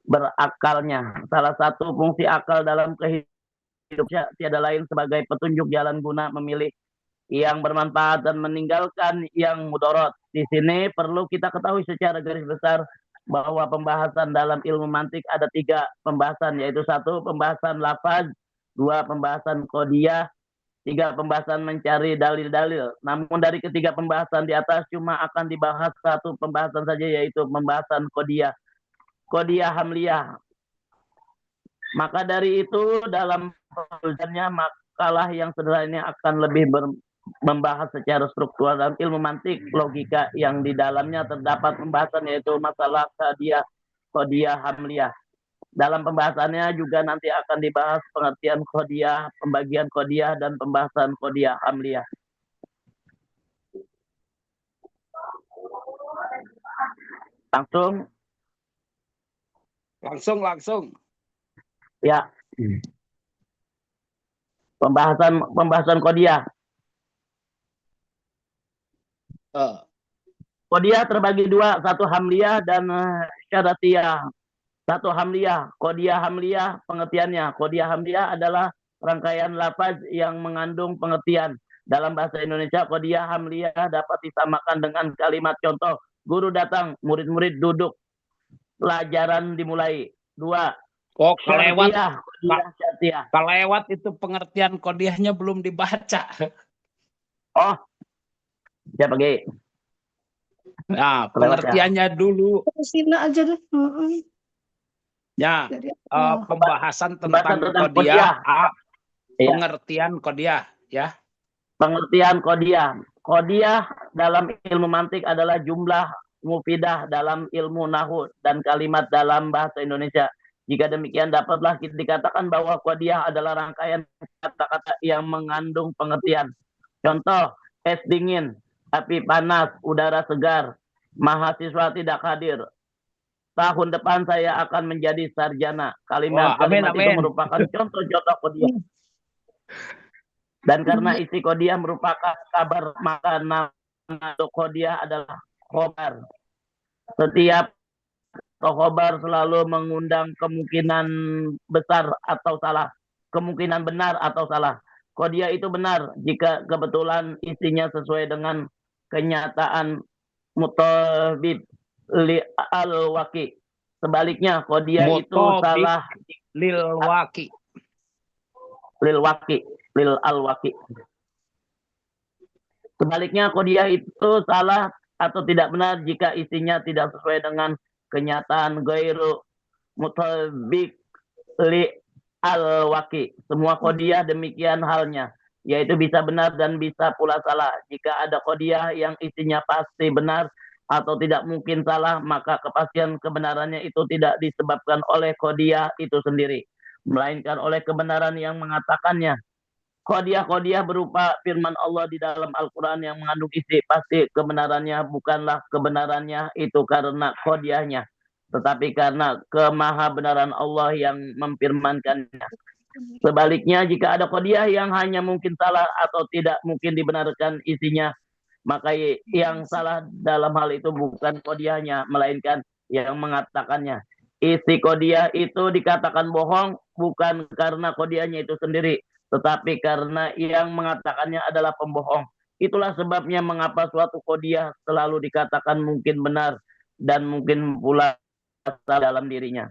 berakalnya. Salah satu fungsi akal dalam kehidupan tiada lain sebagai petunjuk jalan guna memilih yang bermanfaat dan meninggalkan yang mudarat. Di sini perlu kita ketahui secara garis besar bahwa pembahasan dalam ilmu mantik ada 3 pembahasan, yaitu 1 pembahasan lafaz, 2 pembahasan qadiyah, 3 pembahasan mencari dalil-dalil. Namun dari ketiga pembahasan di atas cuma akan dibahas 1 pembahasan saja, yaitu pembahasan qadiyah hamliyah. Maka dari itu dalam penulisannya makalah yang sederhana ini akan lebih membahas secara struktural dalam ilmu mantik logika yang di dalamnya terdapat pembahasan, yaitu masalah qadiyah hamliyah. Dalam pembahasannya juga nanti akan dibahas pengertian qadiyah, pembagian qadiyah, dan pembahasan qadiyah hamliyah. Langsung. Ya. Pembahasan qadiyah. Kodiah terbagi dua, satu hamliyah dan syaratiyah. Satu hamliyah, kodiah hamliyah pengertiannya. Kodiah hamliyah adalah rangkaian lafaz yang mengandung pengertian. Dalam bahasa Indonesia, kodiah hamliyah dapat disamakan dengan kalimat contoh. Guru datang, murid-murid duduk, pelajaran dimulai. Dua, Oh, kelewat. kodiah syartiyah. Kelewat itu pengertian kodiahnya belum dibaca. Oh, siapa G? Nah, pengertiannya dulu. Sina aja deh. Ya, Jadi, pembahasan tentang kodiah. Pengertian kodiah, ya. Pengertian kodiah. Kodiah dalam ilmu mantik adalah jumlah mufidah dalam ilmu nahwu dan kalimat dalam bahasa Indonesia. Jika demikian dapatlah dikatakan bahwa kodiah adalah rangkaian kata-kata yang mengandung pengertian. Contoh, es dingin, api panas, udara segar, mahasiswa tidak hadir. Tahun depan saya akan menjadi sarjana. Kalimat-kalimat itu merupakan contoh-contoh kodiah. Dan karena isi kodiah merupakan kabar, maka nama kodiah adalah khobar. Setiap khobar selalu mengundang kemungkinan besar atau salah, kemungkinan benar atau salah. Kodiah itu benar jika kebetulan isinya sesuai dengan kenyataan mutabib li al-waqi. Sebaliknya kodiah itu salah lil waqi. Lil waqi. Lil al-waqi. Sebaliknya kodiah itu salah atau tidak benar jika isinya tidak sesuai dengan kenyataan ghairu mutabik li al-waqi. Semua kodiah demikian halnya, yaitu bisa benar dan bisa pula salah. Jika ada kodiah yang isinya pasti benar atau tidak mungkin salah, maka kepastian kebenarannya itu tidak disebabkan oleh kodiah itu sendiri, melainkan oleh kebenaran yang mengatakannya. Kodiah-kodiah berupa firman Allah di dalam Al-Quran yang mengandung isi pasti kebenarannya bukanlah kebenarannya itu karena kodiahnya, tetapi karena kemahabenaran Allah yang memfirmankannya. Sebaliknya, jika ada kodiah yang hanya mungkin salah atau tidak mungkin dibenarkan isinya, maka yang salah dalam hal itu bukan kodiahnya, melainkan yang mengatakannya. Isi kodiah itu dikatakan bohong bukan karena kodiahnya itu sendiri, tetapi karena yang mengatakannya adalah pembohong. Itulah sebabnya mengapa suatu kodiah selalu dikatakan mungkin benar dan mungkin pula salah dalam dirinya.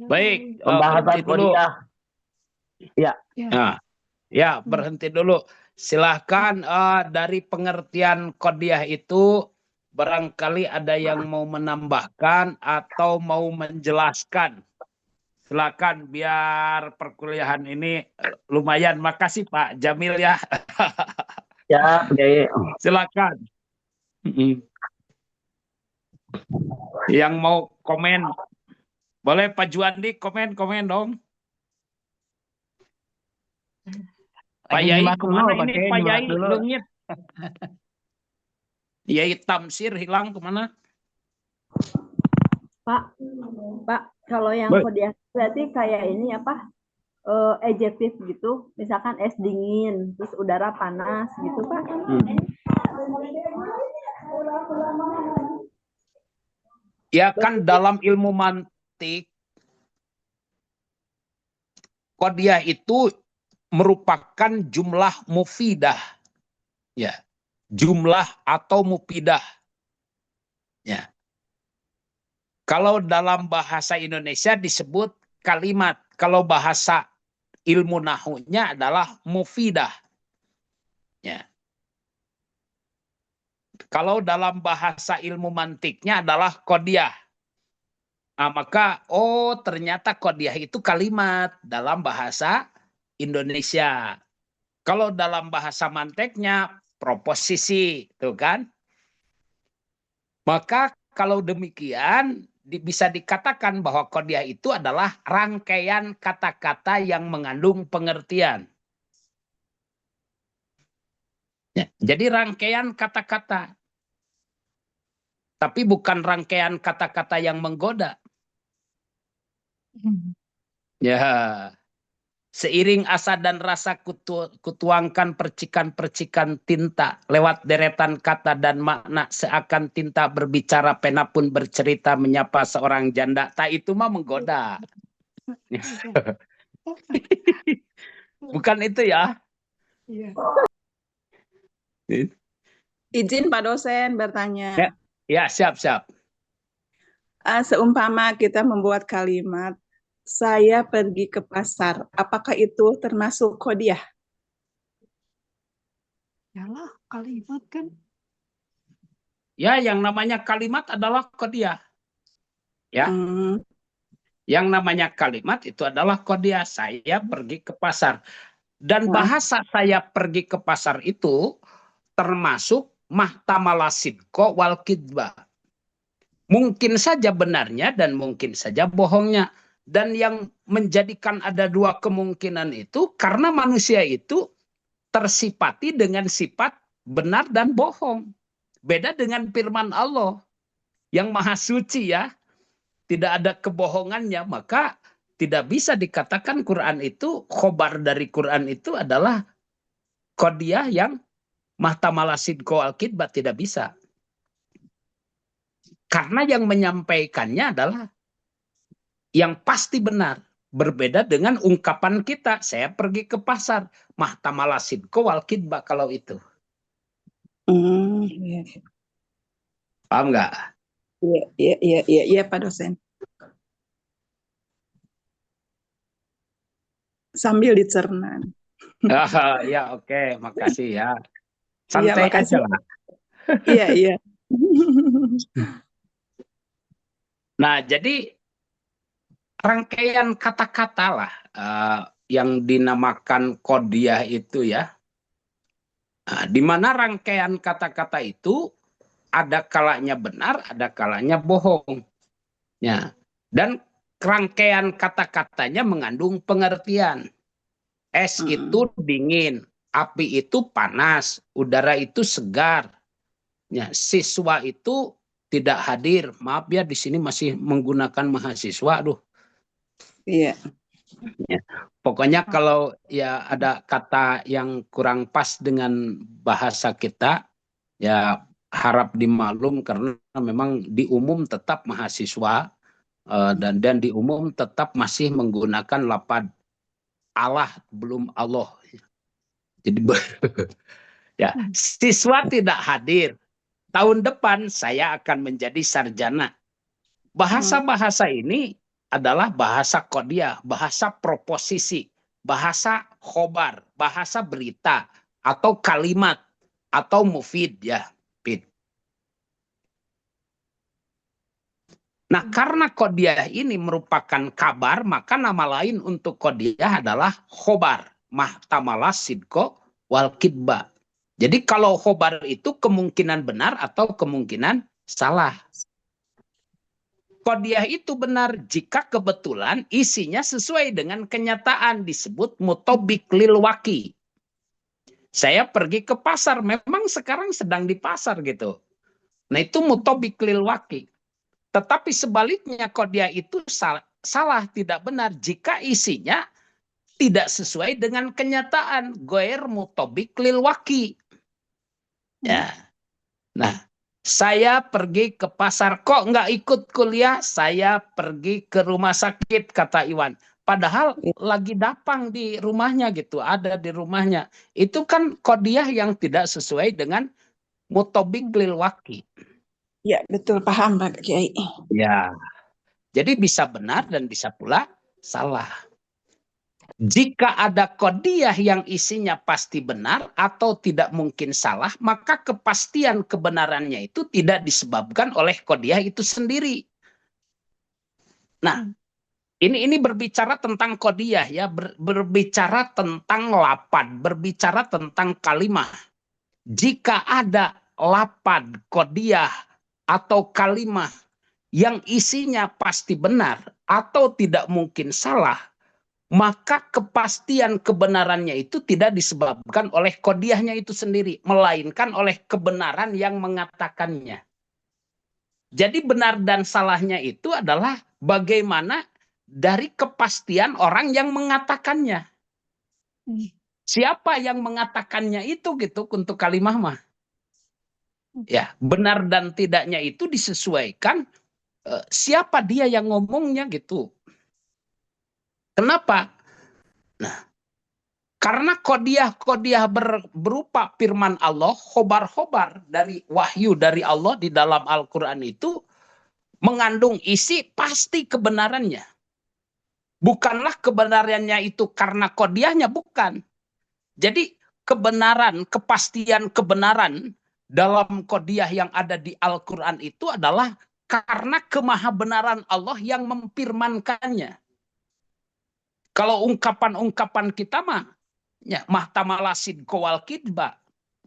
Baik, pembahasan kodiah. Ya, berhenti dulu. Silahkan dari pengertian kodiah itu barangkali ada yang mau menambahkan atau mau menjelaskan. Silakan biar perkuliahan ini lumayan. Makasih Pak Jamil ya. Ya, silakan. Yang mau komen, boleh Pak Juandi komen dong. Pak Yai kemana ini Pak Yai? Lengit. Yai Tamsir hilang kemana? Pak, kalau yang kodiah berarti kayak ini apa? Adjektif gitu, misalkan es dingin, terus udara panas gitu Pak. Ya kan dalam ilmu mantik, kodiah itu merupakan jumlah mufidah. Ya, jumlah atau mufidah. Ya. Kalau dalam bahasa Indonesia disebut kalimat, kalau bahasa ilmu nahwunya adalah mufidah. Ya. Kalau dalam bahasa ilmu mantiknya adalah kodiah. Nah, maka ternyata kodiah itu kalimat dalam bahasa Indonesia. Kalau dalam bahasa manteknya proposisi, tuh kan? Maka kalau demikian bisa dikatakan bahwa kodiah itu adalah rangkaian kata-kata yang mengandung pengertian. Ya, jadi rangkaian kata-kata. Tapi bukan rangkaian kata-kata yang menggoda. Ya. Seiring asa dan rasa kutuangkan percikan-percikan tinta lewat deretan kata dan makna seakan tinta berbicara, pena pun bercerita menyapa seorang janda. Tak itu mah menggoda. Bukan itu ya? Iya. Izin Pak dosen bertanya. Ya, siap. Seumpama kita membuat kalimat, saya pergi ke pasar, apakah itu termasuk qodiyah? Yalah, kalimat kan. Ya, yang namanya kalimat adalah qodiyah. Ya. Yang namanya kalimat itu adalah qodiyah. Saya pergi ke pasar. Dan bahasa saya pergi ke pasar itu termasuk mahtamala sidqo wal kidba. Mungkin saja benarnya dan mungkin saja bohongnya. Dan yang menjadikan ada dua kemungkinan itu karena manusia itu tersifati dengan sifat benar dan bohong. Beda dengan firman Allah yang maha suci ya. Tidak ada kebohongannya, maka tidak bisa dikatakan Quran itu, khobar dari Quran itu adalah qodiyah yang mahtamala sidqo al kidba, tidak bisa. Karena yang menyampaikannya adalah yang pasti benar. Berbeda dengan ungkapan kita, saya pergi ke pasar. Mahtamala sidqo wal kidba kalau itu. Paham nggak? Iya Pak dosen. Sambil dicerna. Ya oke, makasih ya. Santai aja lah. Iya. Nah, jadi rangkaian kata-kata lah yang dinamakan qodiyah itu ya. Nah, di mana rangkaian kata-kata itu ada kalanya benar, ada kalanya bohong. Ya. Dan rangkaian kata-katanya mengandung pengertian. Es itu dingin, api itu panas, udara itu segar. Ya, siswa itu tidak hadir. Maaf ya, di sini masih menggunakan mahasiswa. Aduh. Iya. Ya. Pokoknya kalau ya ada kata yang kurang pas dengan bahasa kita, ya harap dimaklum karena memang di umum tetap mahasiswa dan di umum tetap masih menggunakan lafaz Allah belum Allah. Jadi ya, siswa tidak hadir. Tahun depan saya akan menjadi sarjana. Bahasa-bahasa ini adalah bahasa qodiyah, bahasa proposisi, bahasa khobar, bahasa berita, atau kalimat, atau mufid ya. Nah, karena qodiyah ini merupakan kabar, maka nama lain untuk qodiyah adalah khobar, mahtamala sidqo wal kidba. Jadi kalau khobar itu kemungkinan benar atau kemungkinan salah. Qodiyah itu benar jika kebetulan isinya sesuai dengan kenyataan, disebut mutobik lil waki. Saya pergi ke pasar, memang sekarang sedang di pasar gitu. Nah itu mutobik lil waki. Tetapi sebaliknya qodiyah itu salah, tidak benar jika isinya tidak sesuai dengan kenyataan, goer mutobik lil waki. Ya. Nah, saya pergi ke pasar, kok nggak ikut kuliah? Saya pergi ke rumah sakit, kata Iwan. Padahal lagi dapang di rumahnya gitu, ada di rumahnya. Itu kan qodiyah yang tidak sesuai dengan mutobik lil waki. Ya, betul, paham Pak Kiai. Ya. Jadi bisa benar dan bisa pula salah. Jika ada qodiyah yang isinya pasti benar atau tidak mungkin salah, maka kepastian kebenarannya itu tidak disebabkan oleh qodiyah itu sendiri. Nah, ini berbicara tentang qodiyah ya, berbicara tentang lapad, berbicara tentang kalimah. Jika ada lapad, qodiyah atau kalimah yang isinya pasti benar atau tidak mungkin salah, maka kepastian kebenarannya itu tidak disebabkan oleh qodiyahnya itu sendiri, melainkan oleh kebenaran yang mengatakannya. Jadi benar dan salahnya itu adalah bagaimana dari kepastian orang yang mengatakannya. Siapa yang mengatakannya itu gitu untuk kalimah mah? Ya, benar dan tidaknya itu disesuaikan siapa dia yang ngomongnya gitu. Kenapa? Nah, karena kodiah berupa firman Allah, khobar-khobar dari wahyu dari Allah di dalam Al-Quran itu mengandung isi pasti kebenarannya. Bukanlah kebenarannya itu karena kodiahnya, bukan. Jadi kebenaran, kepastian kebenaran dalam kodiah yang ada di Al-Quran itu adalah karena kemahabenaran Allah yang memfirmankannya. Kalau ungkapan-ungkapan kita mah, ya, mahtamalasid kowal kidba.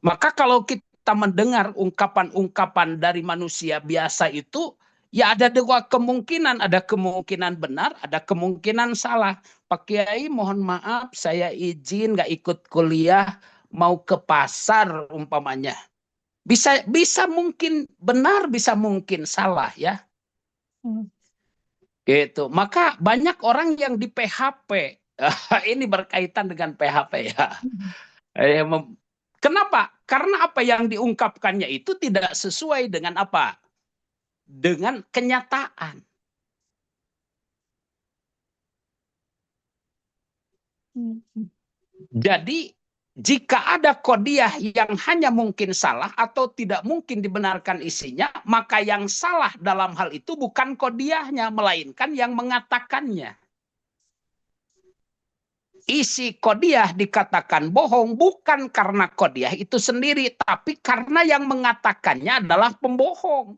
Maka kalau kita mendengar ungkapan-ungkapan dari manusia biasa itu, ya ada dua kemungkinan. Ada kemungkinan benar, ada kemungkinan salah. Pak Kiai mohon maaf, saya izin nggak ikut kuliah, mau ke pasar umpamanya. Bisa mungkin benar, bisa mungkin salah ya. Gitu. Maka banyak orang yang di PHP. Ini berkaitan dengan PHP ya. Kenapa? Karena apa yang diungkapkannya itu tidak sesuai dengan apa? Dengan kenyataan. Jadi jika ada kodiah yang hanya mungkin salah atau tidak mungkin dibenarkan isinya, maka yang salah dalam hal itu bukan kodiahnya, melainkan yang mengatakannya. Isi kodiah dikatakan bohong bukan karena kodiah itu sendiri, tapi karena yang mengatakannya adalah pembohong.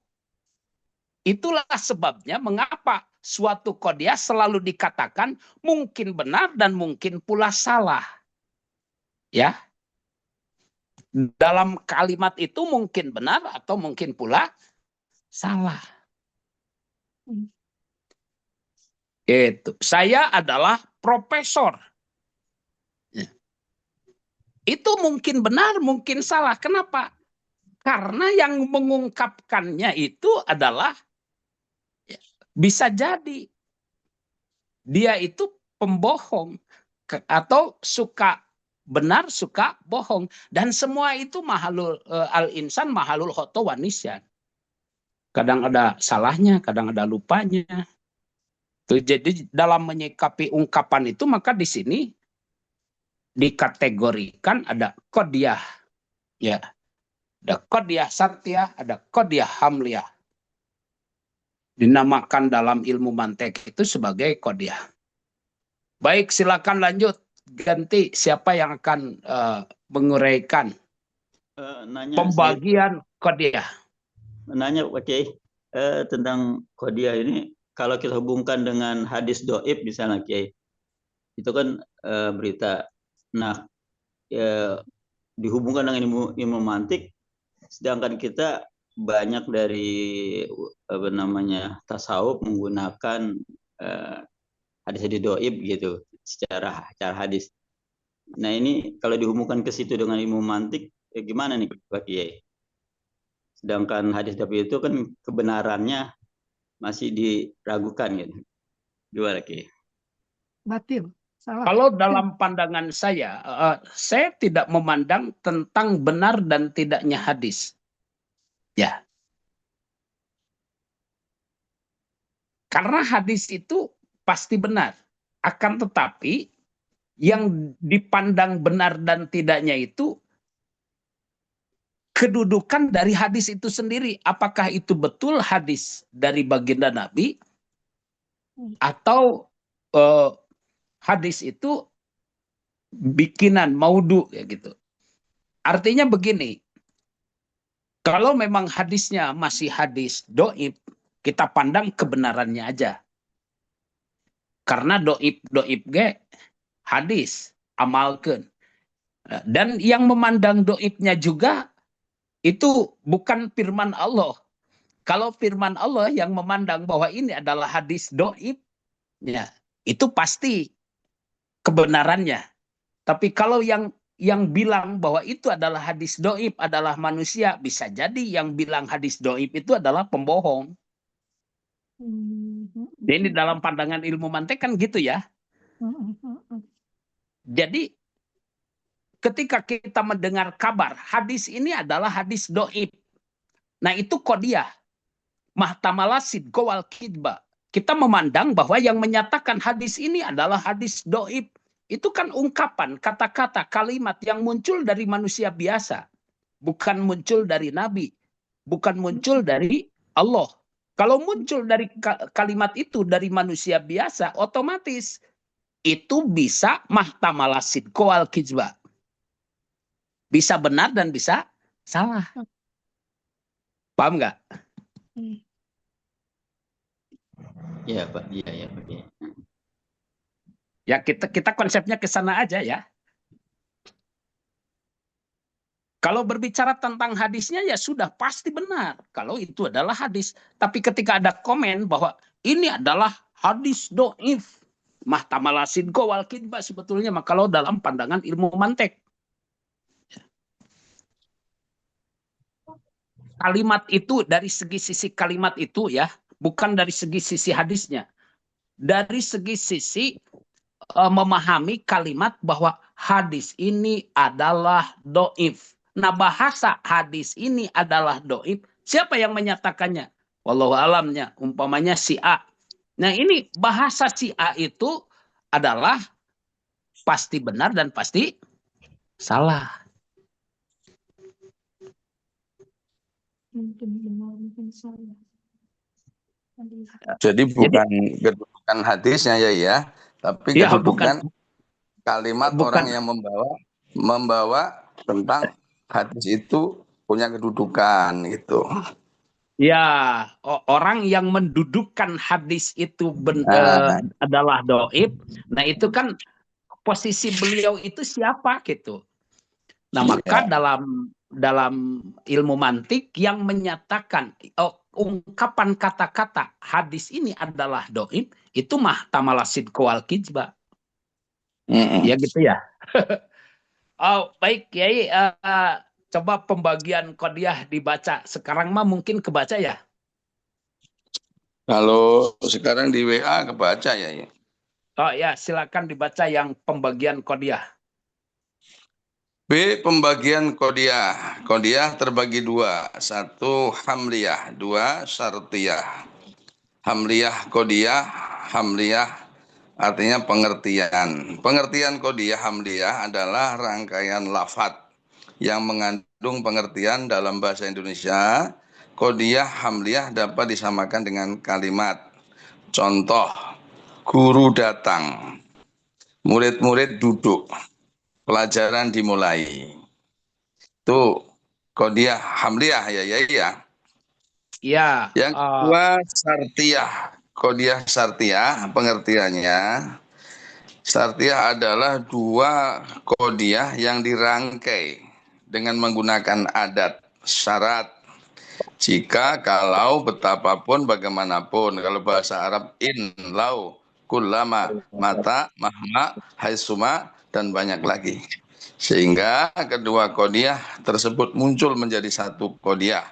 Itulah sebabnya mengapa suatu kodiah selalu dikatakan mungkin benar dan mungkin pula salah. Ya, dalam kalimat itu mungkin benar atau mungkin pula salah. Itu saya adalah profesor. Itu mungkin benar, mungkin salah. Kenapa? Karena yang mengungkapkannya itu adalah bisa jadi dia itu pembohong atau suka benar, suka bohong. Dan semua itu mahalul al-insan mahalul khoto wanisyan. Kadang ada salahnya, kadang ada lupanya. Tuh, jadi dalam menyikapi ungkapan itu maka di sini dikategorikan ada kodiah. Ya. Ada kodiah sartiyah, ada kodiah hamliyah. Dinamakan dalam ilmu mantek itu sebagai kodiah. Baik, silakan lanjut. Ganti siapa yang akan menguraikan pembagian kodiah. Menanya Pak Kiai tentang kodiah ini, kalau kita hubungkan dengan hadis doib misalnya Kiai, itu kan berita. Nah, dihubungkan dengan ilmu mantik, sedangkan kita banyak dari tasawuf menggunakan hadis-hadis doib gitu secara hadis. Nah ini kalau dihubungkan ke situ dengan ilmu mantik, gimana nih Pak Kiai? Sedangkan hadis doib itu kan kebenarannya masih diragukan gitu. Gimana Kiai? Batil. Salah. Kalau dalam pandangan saya tidak memandang tentang benar dan tidaknya hadis. Ya. Karena hadis itu pasti benar. Akan tetapi yang dipandang benar dan tidaknya itu kedudukan dari hadis itu sendiri. Apakah itu betul hadis dari baginda Nabi atau hadis itu bikinan maudhu ya gitu. Artinya begini. Kalau memang hadisnya masih hadis doib, kita pandang kebenarannya aja. Karena doib hadis, amalkan. Dan yang memandang doibnya juga, itu bukan firman Allah. Kalau firman Allah yang memandang bahwa ini adalah hadis doib, ya, itu pasti kebenarannya. Tapi kalau yang bilang bahwa itu adalah hadis doib adalah manusia, bisa jadi yang bilang hadis doib itu adalah pembohong. Ini dalam pandangan ilmu mantek kan gitu ya. Jadi ketika kita mendengar kabar hadis ini adalah hadis doib. Nah itu qadiyah. Mahtamala sidqa wal kidba. Kita memandang bahwa yang menyatakan hadis ini adalah hadis doib. Itu kan ungkapan, kata-kata, kalimat yang muncul dari manusia biasa. Bukan muncul dari Nabi. Bukan muncul dari Allah. Kalau muncul dari kalimat itu dari manusia biasa, otomatis itu bisa mahtamala sidqa wal kidba. Bisa benar dan bisa salah. Paham nggak? Iya Pak, iya Pak. Ya kita konsepnya ke sana aja ya. Kalau berbicara tentang hadisnya ya sudah pasti benar. Kalau itu adalah hadis. Tapi ketika ada komen bahwa ini adalah hadis doif. Mahtamala sidqa wal kidba sebetulnya. Maka kalau dalam pandangan ilmu mantek. Kalimat itu dari sisi kalimat itu ya. Bukan dari sisi hadisnya. Dari sisi memahami kalimat bahwa hadis ini adalah doif. Nah bahasa hadis ini adalah doib. Siapa yang menyatakannya? Wallahu alamnya. Umpamanya si A. Nah ini bahasa si A itu adalah pasti benar dan pasti salah. Mungkin benar, mungkin salah. Jadi bukan kedudukan hadisnya ya, tapi ya, kedudukan kalimat bukan. Orang yang membawa tentang hadis itu punya kedudukan gitu. Ya, orang yang mendudukkan hadis itu adalah doib. Nah itu kan posisi beliau itu siapa gitu. Nah maka dalam ilmu mantik yang menyatakan ungkapan kata-kata hadis ini adalah doib, itu mahtamala sidqa wal kidba. Ya gitu ya. Baik Kiai, coba pembagian qadiyah dibaca. Sekarang mah mungkin kebaca ya? Kalau sekarang di WA kebaca ya. Oh ya, silakan dibaca yang pembagian qadiyah. B. Pembagian qadiyah. Qadiyah terbagi dua. Satu hamliyah, dua syartiyah. Hamliyah qadiyah, hamliyah artinya pengertian. Pengertian qadiyah hamliyah adalah rangkaian lafadz yang mengandung pengertian dalam bahasa Indonesia. Qadiyah hamliyah dapat disamakan dengan kalimat. Contoh, guru datang, murid-murid duduk, pelajaran dimulai. Itu qadiyah hamliyah ya. Ya. Yang kedua syartiyah. Qadiyah syartiyah pengertiannya. Syartiyah adalah dua qadiyah yang dirangkai dengan menggunakan adat syarat. Jika kalau betapapun bagaimanapun. Kalau bahasa Arab in lau kullama mata mahma haisuma dan banyak lagi. Sehingga kedua qadiyah tersebut muncul menjadi satu qadiyah.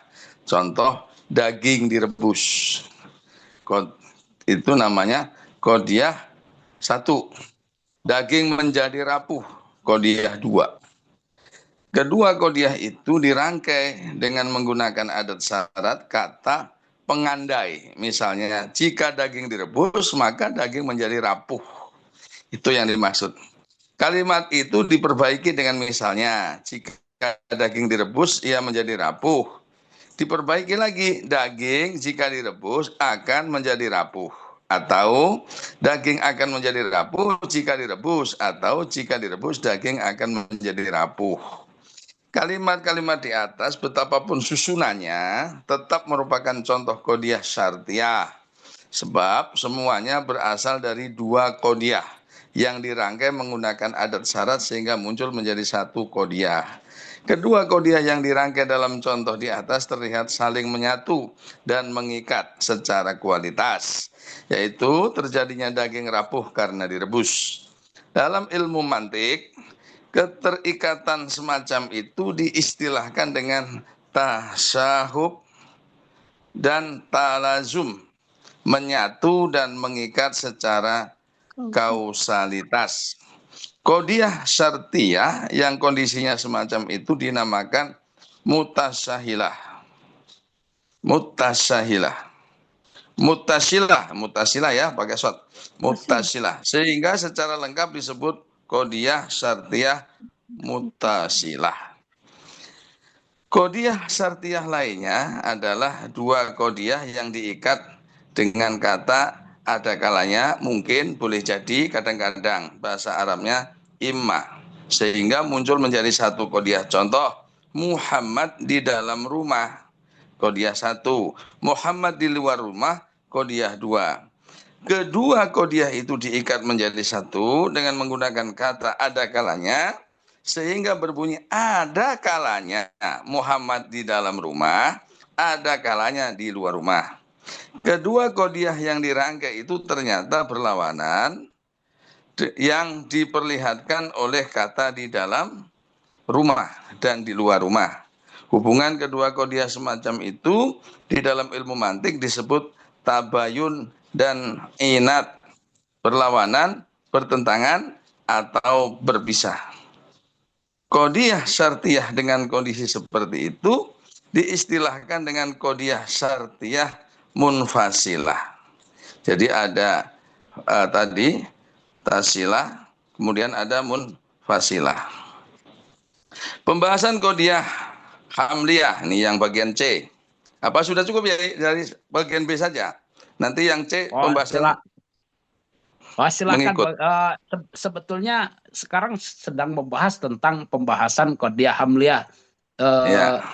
Contoh daging direbus. Itu namanya qadiyah satu. Daging menjadi rapuh, qadiyah dua. Kedua qadiyah itu dirangkai dengan menggunakan adat syarat kata pengandai. Misalnya, jika daging direbus, maka daging menjadi rapuh. Itu yang dimaksud. Kalimat itu diperbaiki dengan misalnya, jika daging direbus, ia menjadi rapuh. Diperbaiki lagi, daging jika direbus akan menjadi rapuh. Atau daging akan menjadi rapuh jika direbus. Atau jika direbus, daging akan menjadi rapuh. Kalimat-kalimat di atas betapapun susunannya tetap merupakan contoh qadiyah syartiyah. Sebab semuanya berasal dari dua qadiyah yang dirangkai menggunakan adat syarat sehingga muncul menjadi satu qadiyah. Kedua qadiyah yang dirangkai dalam contoh di atas terlihat saling menyatu dan mengikat secara kualitas, yaitu terjadinya daging rapuh karena direbus. Dalam ilmu mantik, keterikatan semacam itu diistilahkan dengan tasyahub dan talazum, menyatu dan mengikat secara kausalitas. Qodiyah syartiyah yang kondisinya semacam itu dinamakan mutasahilah. Mutasilah ya pakai short. Mutasilah. Sehingga secara lengkap disebut qodiyah syartiyah mutasilah. Qodiyah syartiyah lainnya adalah dua qodiyah yang diikat dengan kata ada kalanya, mungkin, boleh jadi, kadang-kadang bahasa Arabnya imma, sehingga muncul menjadi satu qodiyah. Contoh, Muhammad di dalam rumah, qodiyah 1. Muhammad di luar rumah, qodiyah 2. Kedua qodiyah itu diikat menjadi satu dengan menggunakan kata ada kalanya, sehingga berbunyi ada kalanya Muhammad di dalam rumah, ada kalanya di luar rumah. Kedua qodiyah yang dirangkai itu ternyata berlawanan yang diperlihatkan oleh kata di dalam rumah dan di luar rumah. Hubungan kedua qodiyah semacam itu di dalam ilmu mantik disebut tabayun dan inat, berlawanan, bertentangan, atau berpisah. Qodiyah syartiyah dengan kondisi seperti itu diistilahkan dengan qodiyah syartiyah munfasilah. Jadi ada tadi tasilah, kemudian ada munfasilah. Pembahasan qodiyah hamliyah nih yang bagian C. Apa sudah cukup ya dari bagian B saja? Nanti yang C pembahasan. Silakan. Sebetulnya sekarang sedang membahas tentang pembahasan qodiyah hamliyah.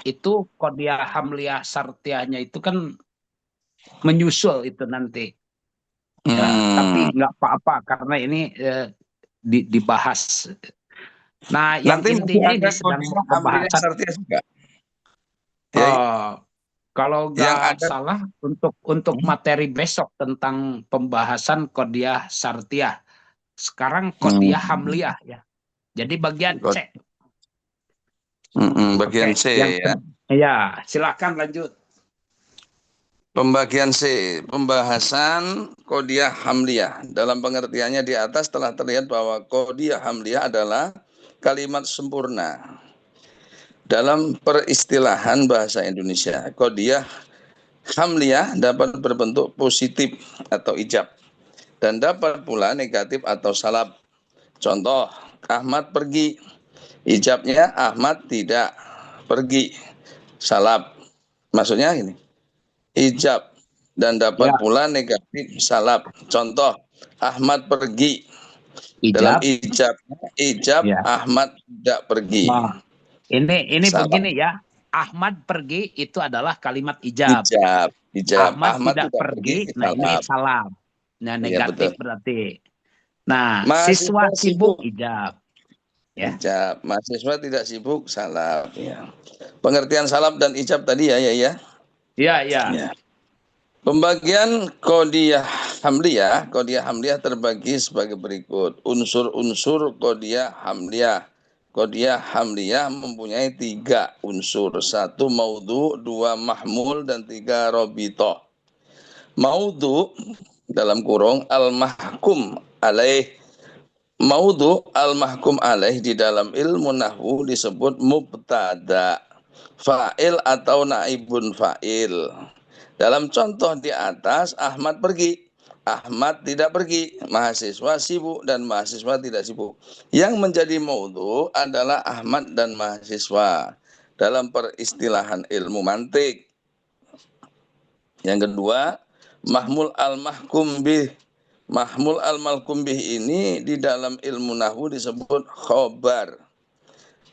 Itu qodiyah hamliyah syartiyahnya itu kan menyusul itu nanti. Tapi nggak apa-apa karena ini dibahas. Nah, yang nanti intinya ini sedang pembahasan. Kalau nggak salah untuk materi besok tentang pembahasan qodiyah syartiyah. Sekarang qodiyah hamliyah ya. Jadi bagian C. Bagian C ya. Ya, silakan lanjut. Pembagian C, pembahasan qodiyah hamliyah. Dalam pengertiannya di atas telah terlihat bahwa qodiyah hamliyah adalah kalimat sempurna. Dalam peristilahan bahasa Indonesia, qodiyah hamliyah dapat berbentuk positif atau ijab dan dapat pula negatif atau salab. Contoh, Ahmad pergi, ijabnya Ahmad tidak pergi, salab. Maksudnya ini ijab dan dapat pula negatif salab. Contoh, Ahmad pergi. Dalam ijab Ahmad tidak pergi. Ini begini ya. Ahmad pergi itu adalah kalimat ijab. Ahmad tidak pergi, nah ini salab. Nah, negatif berarti. Nah, siswa sibuk ijab. Ya. Ijab. Mahasiswa tidak sibuk salab. Ya. Pengertian salab dan ijab tadi ya. Ya. Pembagian qodiyah hamliyah terbagi sebagai berikut. Unsur-unsur qodiyah hamliyah. Qodiyah hamliyah mempunyai 3 unsur. 1 maudhu, 2 mahmul, dan 3 robitoh. Maudhu dalam kurung al-mahkum alaih. Maudhu al-mahkum alaih di dalam ilmu nahwu disebut mubtada, fa'il atau naibun fa'il. Dalam contoh di atas, Ahmad pergi, Ahmad tidak pergi, mahasiswa sibuk dan mahasiswa tidak sibuk. Yang menjadi maudhu adalah Ahmad dan mahasiswa dalam peristilahan ilmu mantik. Yang kedua, mahmul al-mahkum bih. Mahmul al-mahkum bih ini di dalam ilmu nahwu disebut khobar.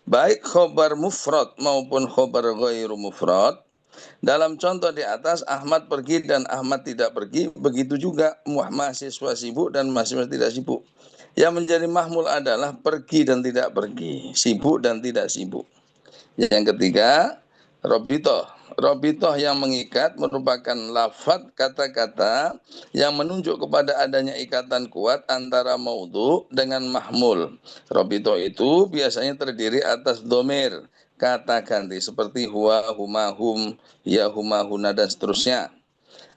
Baik khobar mufrad maupun khobar ghairu mufrad. Dalam contoh di atas, Ahmad pergi dan Ahmad tidak pergi, begitu juga mahasiswa sibuk dan mahasiswa tidak sibuk. Yang menjadi mahmul adalah pergi dan tidak pergi, sibuk dan tidak sibuk. Yang ketiga, robitoh. Robitoh yang mengikat merupakan lafadz kata-kata yang menunjuk kepada adanya ikatan kuat antara maudhu dengan mahmul. Robitoh itu biasanya terdiri atas domir, kata ganti seperti huwa, huma, hum, ya, huma, huna, dan seterusnya.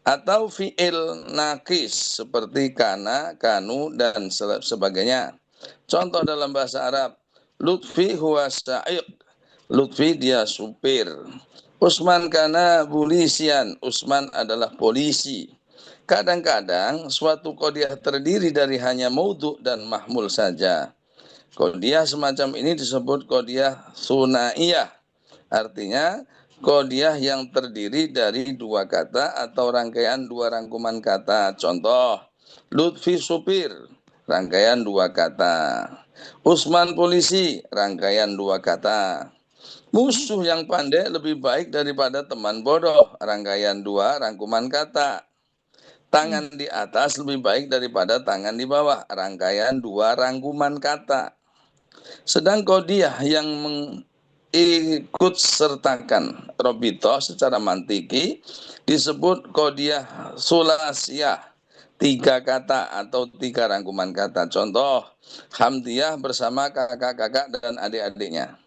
Atau fi'il nakis seperti kana, kanu, dan sebagainya. Contoh dalam bahasa Arab, Lutfi huwa sa'iq. Lutfi dia supir. Usman kana polisian. Usman adalah polisi. Kadang-kadang suatu qadiyah terdiri dari hanya maudhu dan mahmul saja. Qadiyah semacam ini disebut qadiyah sunaiyah. Artinya qadiyah yang terdiri dari dua kata atau rangkaian dua rangkuman kata. Contoh, Lutfi supir, rangkaian dua kata. Usman polisi, rangkaian dua kata. Musuh yang pandai lebih baik daripada teman bodoh, rangkaian dua rangkuman kata. Tangan di atas lebih baik daripada tangan di bawah, rangkaian dua rangkuman kata. Sedang qadiyah yang ikut sertakan robito secara mantiki disebut qadiyah sulasiyah, tiga kata atau tiga rangkuman kata. Contoh, Hamdiyah bersama kakak-kakak dan adik-adiknya.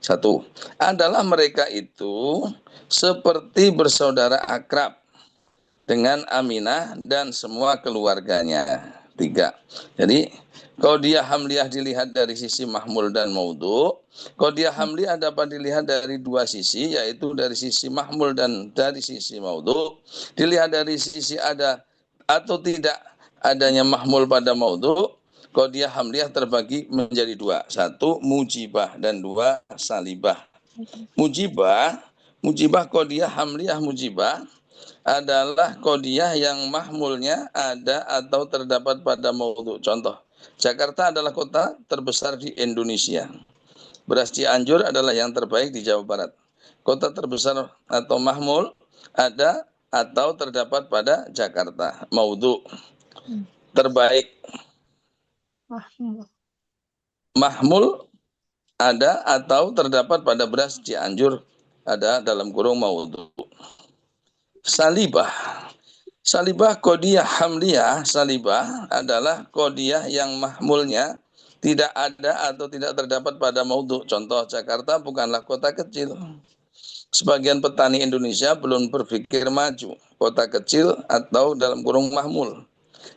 Satu, adalah mereka itu seperti bersaudara akrab dengan Aminah dan semua keluarganya. Tiga. Jadi, qadiyah hamliyah dilihat dari sisi mahmul dan maudhu. Qadiyah hamliyah dapat dilihat dari dua sisi, yaitu dari sisi mahmul dan dari sisi maudhu. Dilihat dari sisi ada atau tidak adanya mahmul pada maudhu, qadiyah hamliyah terbagi menjadi dua. Satu, mujibah dan dua, salibah. Mujibah qadiyah hamliyah mujibah adalah qadiyah yang mahmulnya ada atau terdapat pada maudhu. Contoh, Jakarta adalah kota terbesar di Indonesia. Beras Cianjur adalah yang terbaik di Jawa Barat. Kota terbesar atau mahmul ada atau terdapat pada Jakarta. Maudhu terbaik. Mahmul ada atau terdapat pada beras Cianjur, ada dalam kurung maudhu. Salibah qadiyah hamliyah. Salibah adalah qadiyah yang mahmulnya tidak ada atau tidak terdapat pada maudhu. Contoh, Jakarta bukanlah kota kecil. Sebagian petani Indonesia belum berpikir maju. Kota kecil atau dalam kurung mahmul.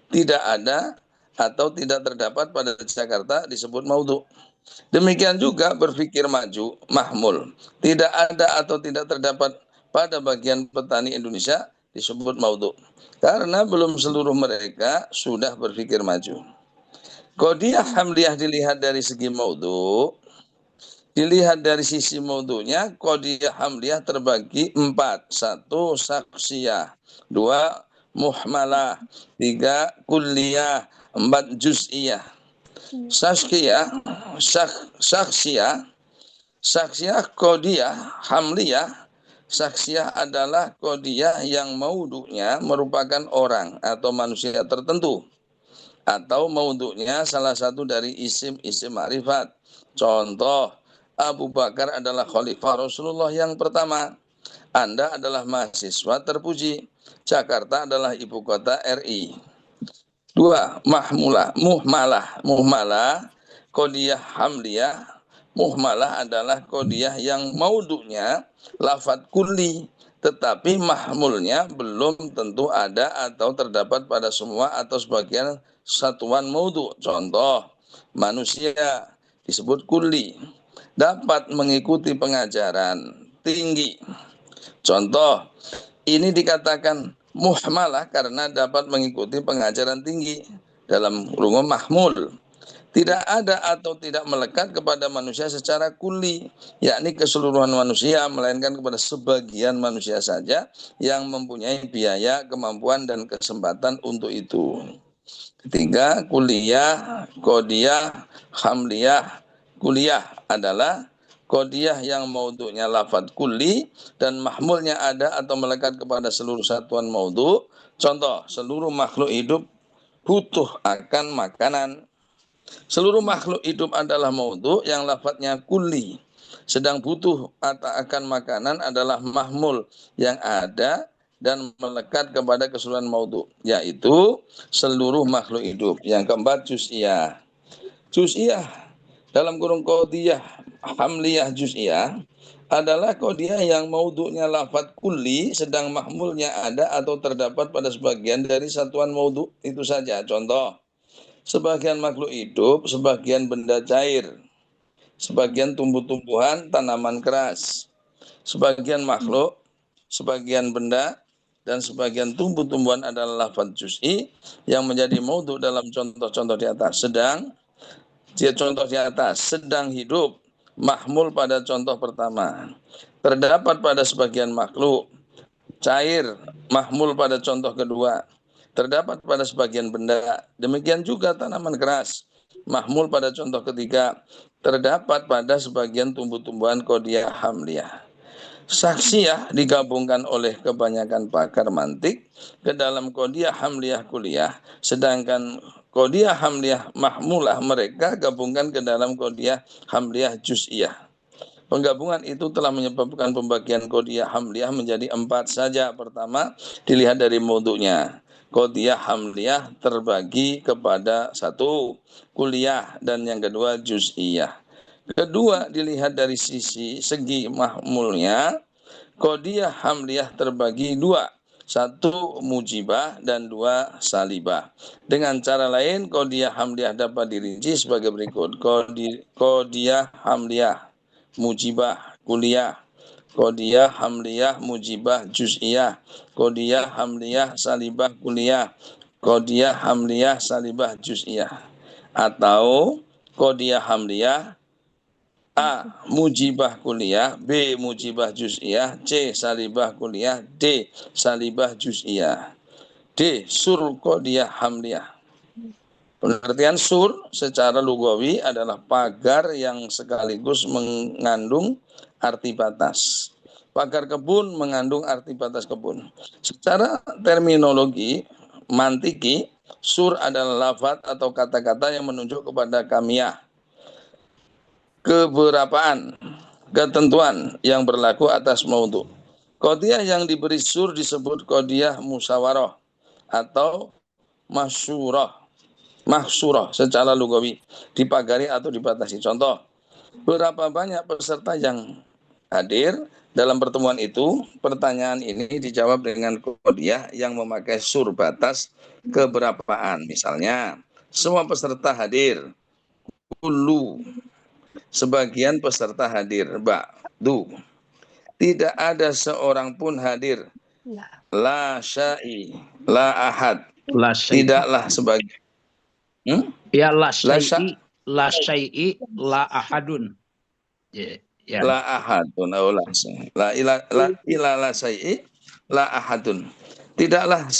Tidak ada atau tidak terdapat pada Jakarta disebut maudhu. Demikian juga berpikir maju, mahmul. Tidak ada atau tidak terdapat pada bagian petani Indonesia disebut maudhu. Karena belum seluruh mereka sudah berpikir maju. Qadiyah hamliyah dilihat dari segi maudhu. Dilihat dari sisi maudhunya, qadiyah hamliyah terbagi 4. 1, saksiyah. 2, muhmalah. 3, kulliyah. 4, juz'iyah. Saksiyah qadiyah hamliyah. Saksiyah adalah qadiyah yang maudhunya merupakan orang atau manusia tertentu, atau maudhunya salah satu dari isim-isim ma'rifat. Contoh, Abu Bakar adalah khalifah Rasulullah yang pertama. Anda adalah mahasiswa terpuji. Jakarta adalah ibu kota RI. 2, muhmalah qadiyah hamliyah. Muhmalah adalah qadiyah yang maudhunya lafadz kulli, tetapi mahmulnya belum tentu ada atau terdapat pada semua atau sebagian satuan maudhu. Contoh, manusia disebut kulli, dapat mengikuti pengajaran tinggi. Contoh, ini dikatakan muhmalah karena dapat mengikuti pengajaran tinggi dalam kurung mahmul. Tidak ada atau tidak melekat kepada manusia secara kulli, yakni keseluruhan manusia, melainkan kepada sebagian manusia saja yang mempunyai biaya, kemampuan, dan kesempatan untuk itu. Ketiga, kuliah, qadiyah, hamliyah. Kuliah adalah qadiyah yang maudhunya lafadz kulli dan mahmulnya ada atau melekat kepada seluruh satuan maudhu. Contoh, seluruh makhluk hidup butuh akan makanan. Seluruh makhluk hidup adalah maudhu yang lafadznya kulli. Sedang butuh akan makanan adalah mahmul yang ada dan melekat kepada keseluruhan maudhu, yaitu seluruh makhluk hidup. Yang keempat, juz'iyah. Juz'iyah dalam kurung qadiyah hamliyah juz'iyah adalah qadiyah yang maudhunya lafadz kulli sedang mahmulnya ada atau terdapat pada sebagian dari satuan maudhu itu saja. Contoh, sebagian makhluk hidup, sebagian benda cair, sebagian tumbuh-tumbuhan, tanaman keras, sebagian makhluk, sebagian benda, dan sebagian tumbuh-tumbuhan adalah lafaz juz'i yang menjadi maudhu dalam contoh-contoh di atas. Contoh di atas sedang hidup, mahmul pada contoh pertama. Terdapat pada sebagian makhluk, cair, mahmul pada contoh kedua. Terdapat pada sebagian benda. Demikian juga tanaman keras, mahmul pada contoh ketiga. Terdapat pada sebagian tumbuh-tumbuhan qodiyah hamliyah. Saksiyah digabungkan oleh kebanyakan pakar mantik ke dalam qodiyah hamliyah kuliah, sedangkan qodiyah hamliyah mahmulah mereka gabungkan ke dalam qodiyah hamliyah juz'iyah. Penggabungan itu telah menyebabkan pembagian qodiyah hamliyah menjadi 4 saja. Pertama, dilihat dari maudhu'nya. Qodiyah hamliyah terbagi kepada 1, kuliah, dan yang kedua juz'iyah. Kedua, dilihat dari segi mahmulnya, qodiyah hamliyah terbagi 2, 1 mujibah dan 2 salibah. Dengan cara lain, qodiyah hamliyah dapat dirinci sebagai berikut. Qodiyah hamliyah mujibah kuliah, qodiyah hamliyah mujibah juz'iyah, qodiyah hamliyah salibah kuliah, qodiyah hamliyah salibah juz'iyah. Atau qodiyah hamliyah A. Mujibah kuliah, B. Mujibah juz'iyah, C. Salibah kuliah, D. Salibah juz'iyah. D. Sur qodiyah hamliyah. Pengertian sur secara lugawi adalah pagar yang sekaligus mengandung arti batas. Pagar kebun mengandung arti batas kebun. Secara terminologi mantiki, sur adalah lafaz atau kata-kata yang menunjuk kepada kamiyah, keberapaan, ketentuan yang berlaku atas maudhu. Qodiyah yang diberi sur disebut qodiyah musyawarah atau mahsyurah secara lugawi, dipagari atau dibatasi. Contoh, berapa banyak peserta yang hadir dalam pertemuan itu? Pertanyaan ini dijawab dengan qodiyah yang memakai sur batas keberapaan. Misalnya, semua peserta hadir, kullu, sebagian peserta hadir, ba'du, tidak ada seorang pun hadir, la syai, la ahad, tidaklah sebagian. Ya la syai'i, la ahadun. Ya. La ahadun, la ila syai'i, la ahadun. Tidaklah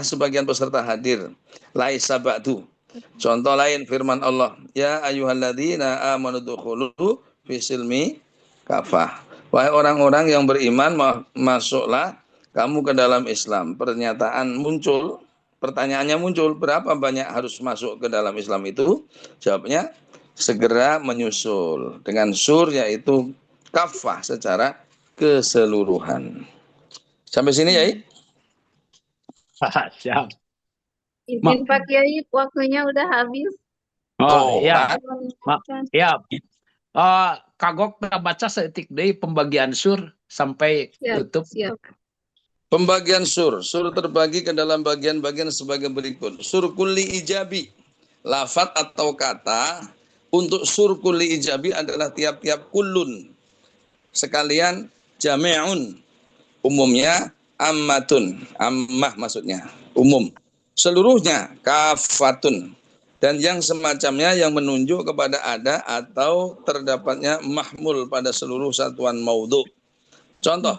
sebagian peserta hadir, laisa ba'du. Contoh lain firman Allah, ya ayyuhalladzina amanu dukhulu fi silmi kafah. Wahai orang-orang yang beriman, masuklah kamu ke dalam Islam. Pertanyaannya muncul, berapa banyak harus masuk ke dalam Islam itu? Jawabnya, segera menyusul dengan sur, yaitu kafah secara keseluruhan. Sampai sini ya. Siap. Izin Pak Kiai, waktunya udah habis. Ya. Ya. Kagok baca seetik deui pembagian sur sampai tutup. Siap. Pembagian sur terbagi ke dalam bagian-bagian sebagai berikut. Sur kulli ijabi, lafaz atau kata untuk sur kulli ijabi adalah tiap-tiap kullun, sekalian jami'un, umumnya ammatun, ammah maksudnya umum, seluruhnya kafatun, dan yang semacamnya yang menunjuk kepada ada atau terdapatnya mahmul pada seluruh satuan maudhu. Contoh,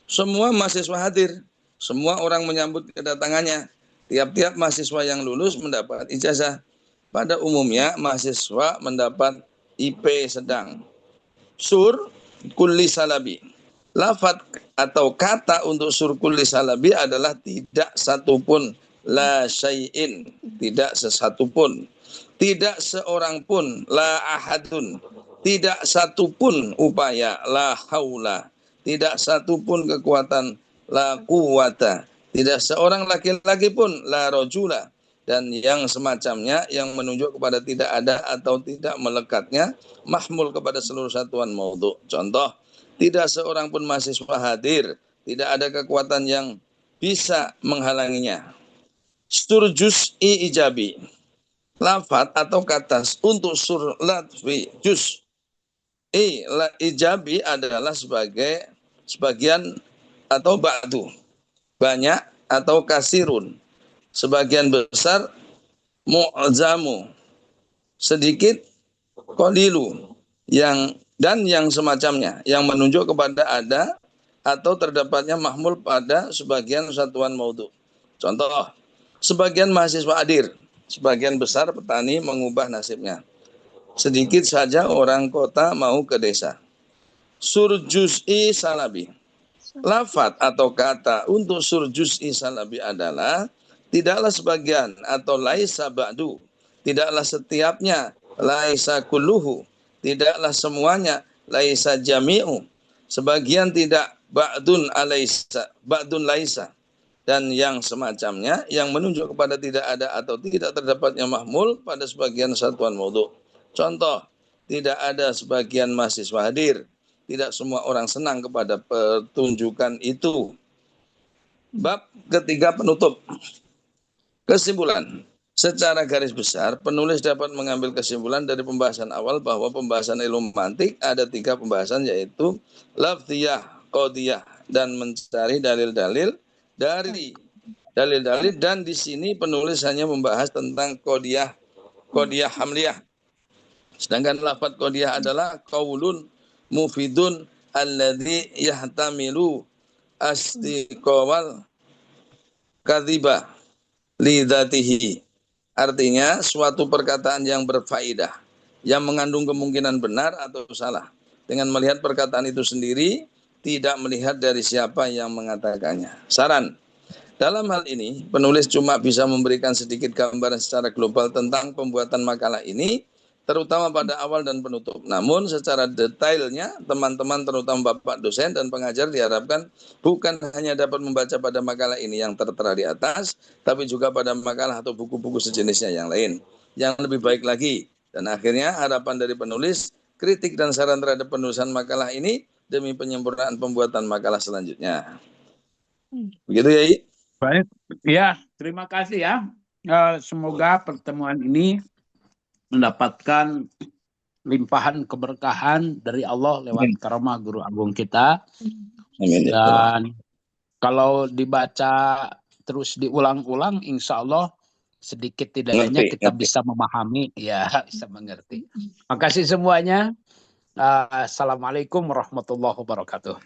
semua mahasiswa hadir, semua orang menyambut kedatangannya. Tiap-tiap mahasiswa yang lulus mendapat ijazah. Pada umumnya mahasiswa mendapat IP sedang. Sur kulli salabi, lafaz atau kata untuk sur kulli salabi adalah tidak satupun, la syai'in, tidak sesatupun, tidak seorang pun, la ahadun, tidak satupun upaya, la haula, tidak satupun kekuatan, la quwata, tidak seorang laki-laki pun, la rajula, dan yang semacamnya yang menunjuk kepada tidak ada atau tidak melekatnya mahmul kepada seluruh satuan maudhu. Contoh, tidak seorang pun mahasiswa hadir, tidak ada kekuatan yang bisa menghalanginya. Sur juz'i ijabi, lafat atau kata untuk surat fi juz ijabi adalah sebagai sebagian atau ba'du, banyak atau kasirun, sebagian besar, mu'zamu, sedikit, qalilu, yang dan yang semacamnya, yang menunjuk kepada ada atau terdapatnya mahmul pada sebagian satuan maudhu. Contoh, sebagian mahasiswa hadir, sebagian besar petani mengubah nasibnya. Sedikit saja orang kota mau ke desa. Surjuz'i salabi. Lafat atau kata untuk surjuz'i salabi adalah tidaklah sebagian atau laisa ba'du. Tidaklah setiapnya, laisa kulluhu. Tidaklah semuanya, laisa jami'u. Sebagian tidak, ba'dun laisa. Dan yang semacamnya yang menunjuk kepada tidak ada atau tidak terdapatnya mahmul pada sebagian satuan maudhu. Contoh, tidak ada sebagian mahasiswa hadir, tidak semua orang senang kepada pertunjukan itu. Bab ketiga penutup. Kesimpulan. Secara garis besar, penulis dapat mengambil kesimpulan dari pembahasan awal bahwa pembahasan ilmu mantik ada 3 pembahasan, yaitu lafziyah, qadiyah, dan mencari dalil-dalil dari dalil-dalil, dan di sini penulis hanya membahas tentang qadiyah hamliyah. Sedangkan lafaz qadiyah adalah qaulun mufidun alladzi yahtamilu astiqawal kadhiba lidzatihi. Artinya suatu perkataan yang berfaedah, yang mengandung kemungkinan benar atau salah. Dengan melihat perkataan itu sendiri, tidak melihat dari siapa yang mengatakannya. Saran, dalam hal ini penulis cuma bisa memberikan sedikit gambaran secara global tentang pembuatan makalah ini, terutama pada awal dan penutup. Namun secara detailnya, teman-teman terutama Bapak dosen dan pengajar diharapkan bukan hanya dapat membaca pada makalah ini yang tertera di atas, tapi juga pada makalah atau buku-buku sejenisnya yang lain, yang lebih baik lagi. Dan akhirnya harapan dari penulis, kritik dan saran terhadap penulisan makalah ini demi penyempurnaan pembuatan makalah selanjutnya. Begitu ya, I? Baik, ya, terima kasih ya. Semoga pertemuan ini mendapatkan limpahan keberkahan dari Allah lewat karamah guru agung kita. Amin. Dan kalau dibaca terus diulang-ulang, insya Allah sedikit tidaknya kita bisa memahami, ya bisa mengerti. Makasih semuanya. Assalamualaikum warahmatullahi wabarakatuh.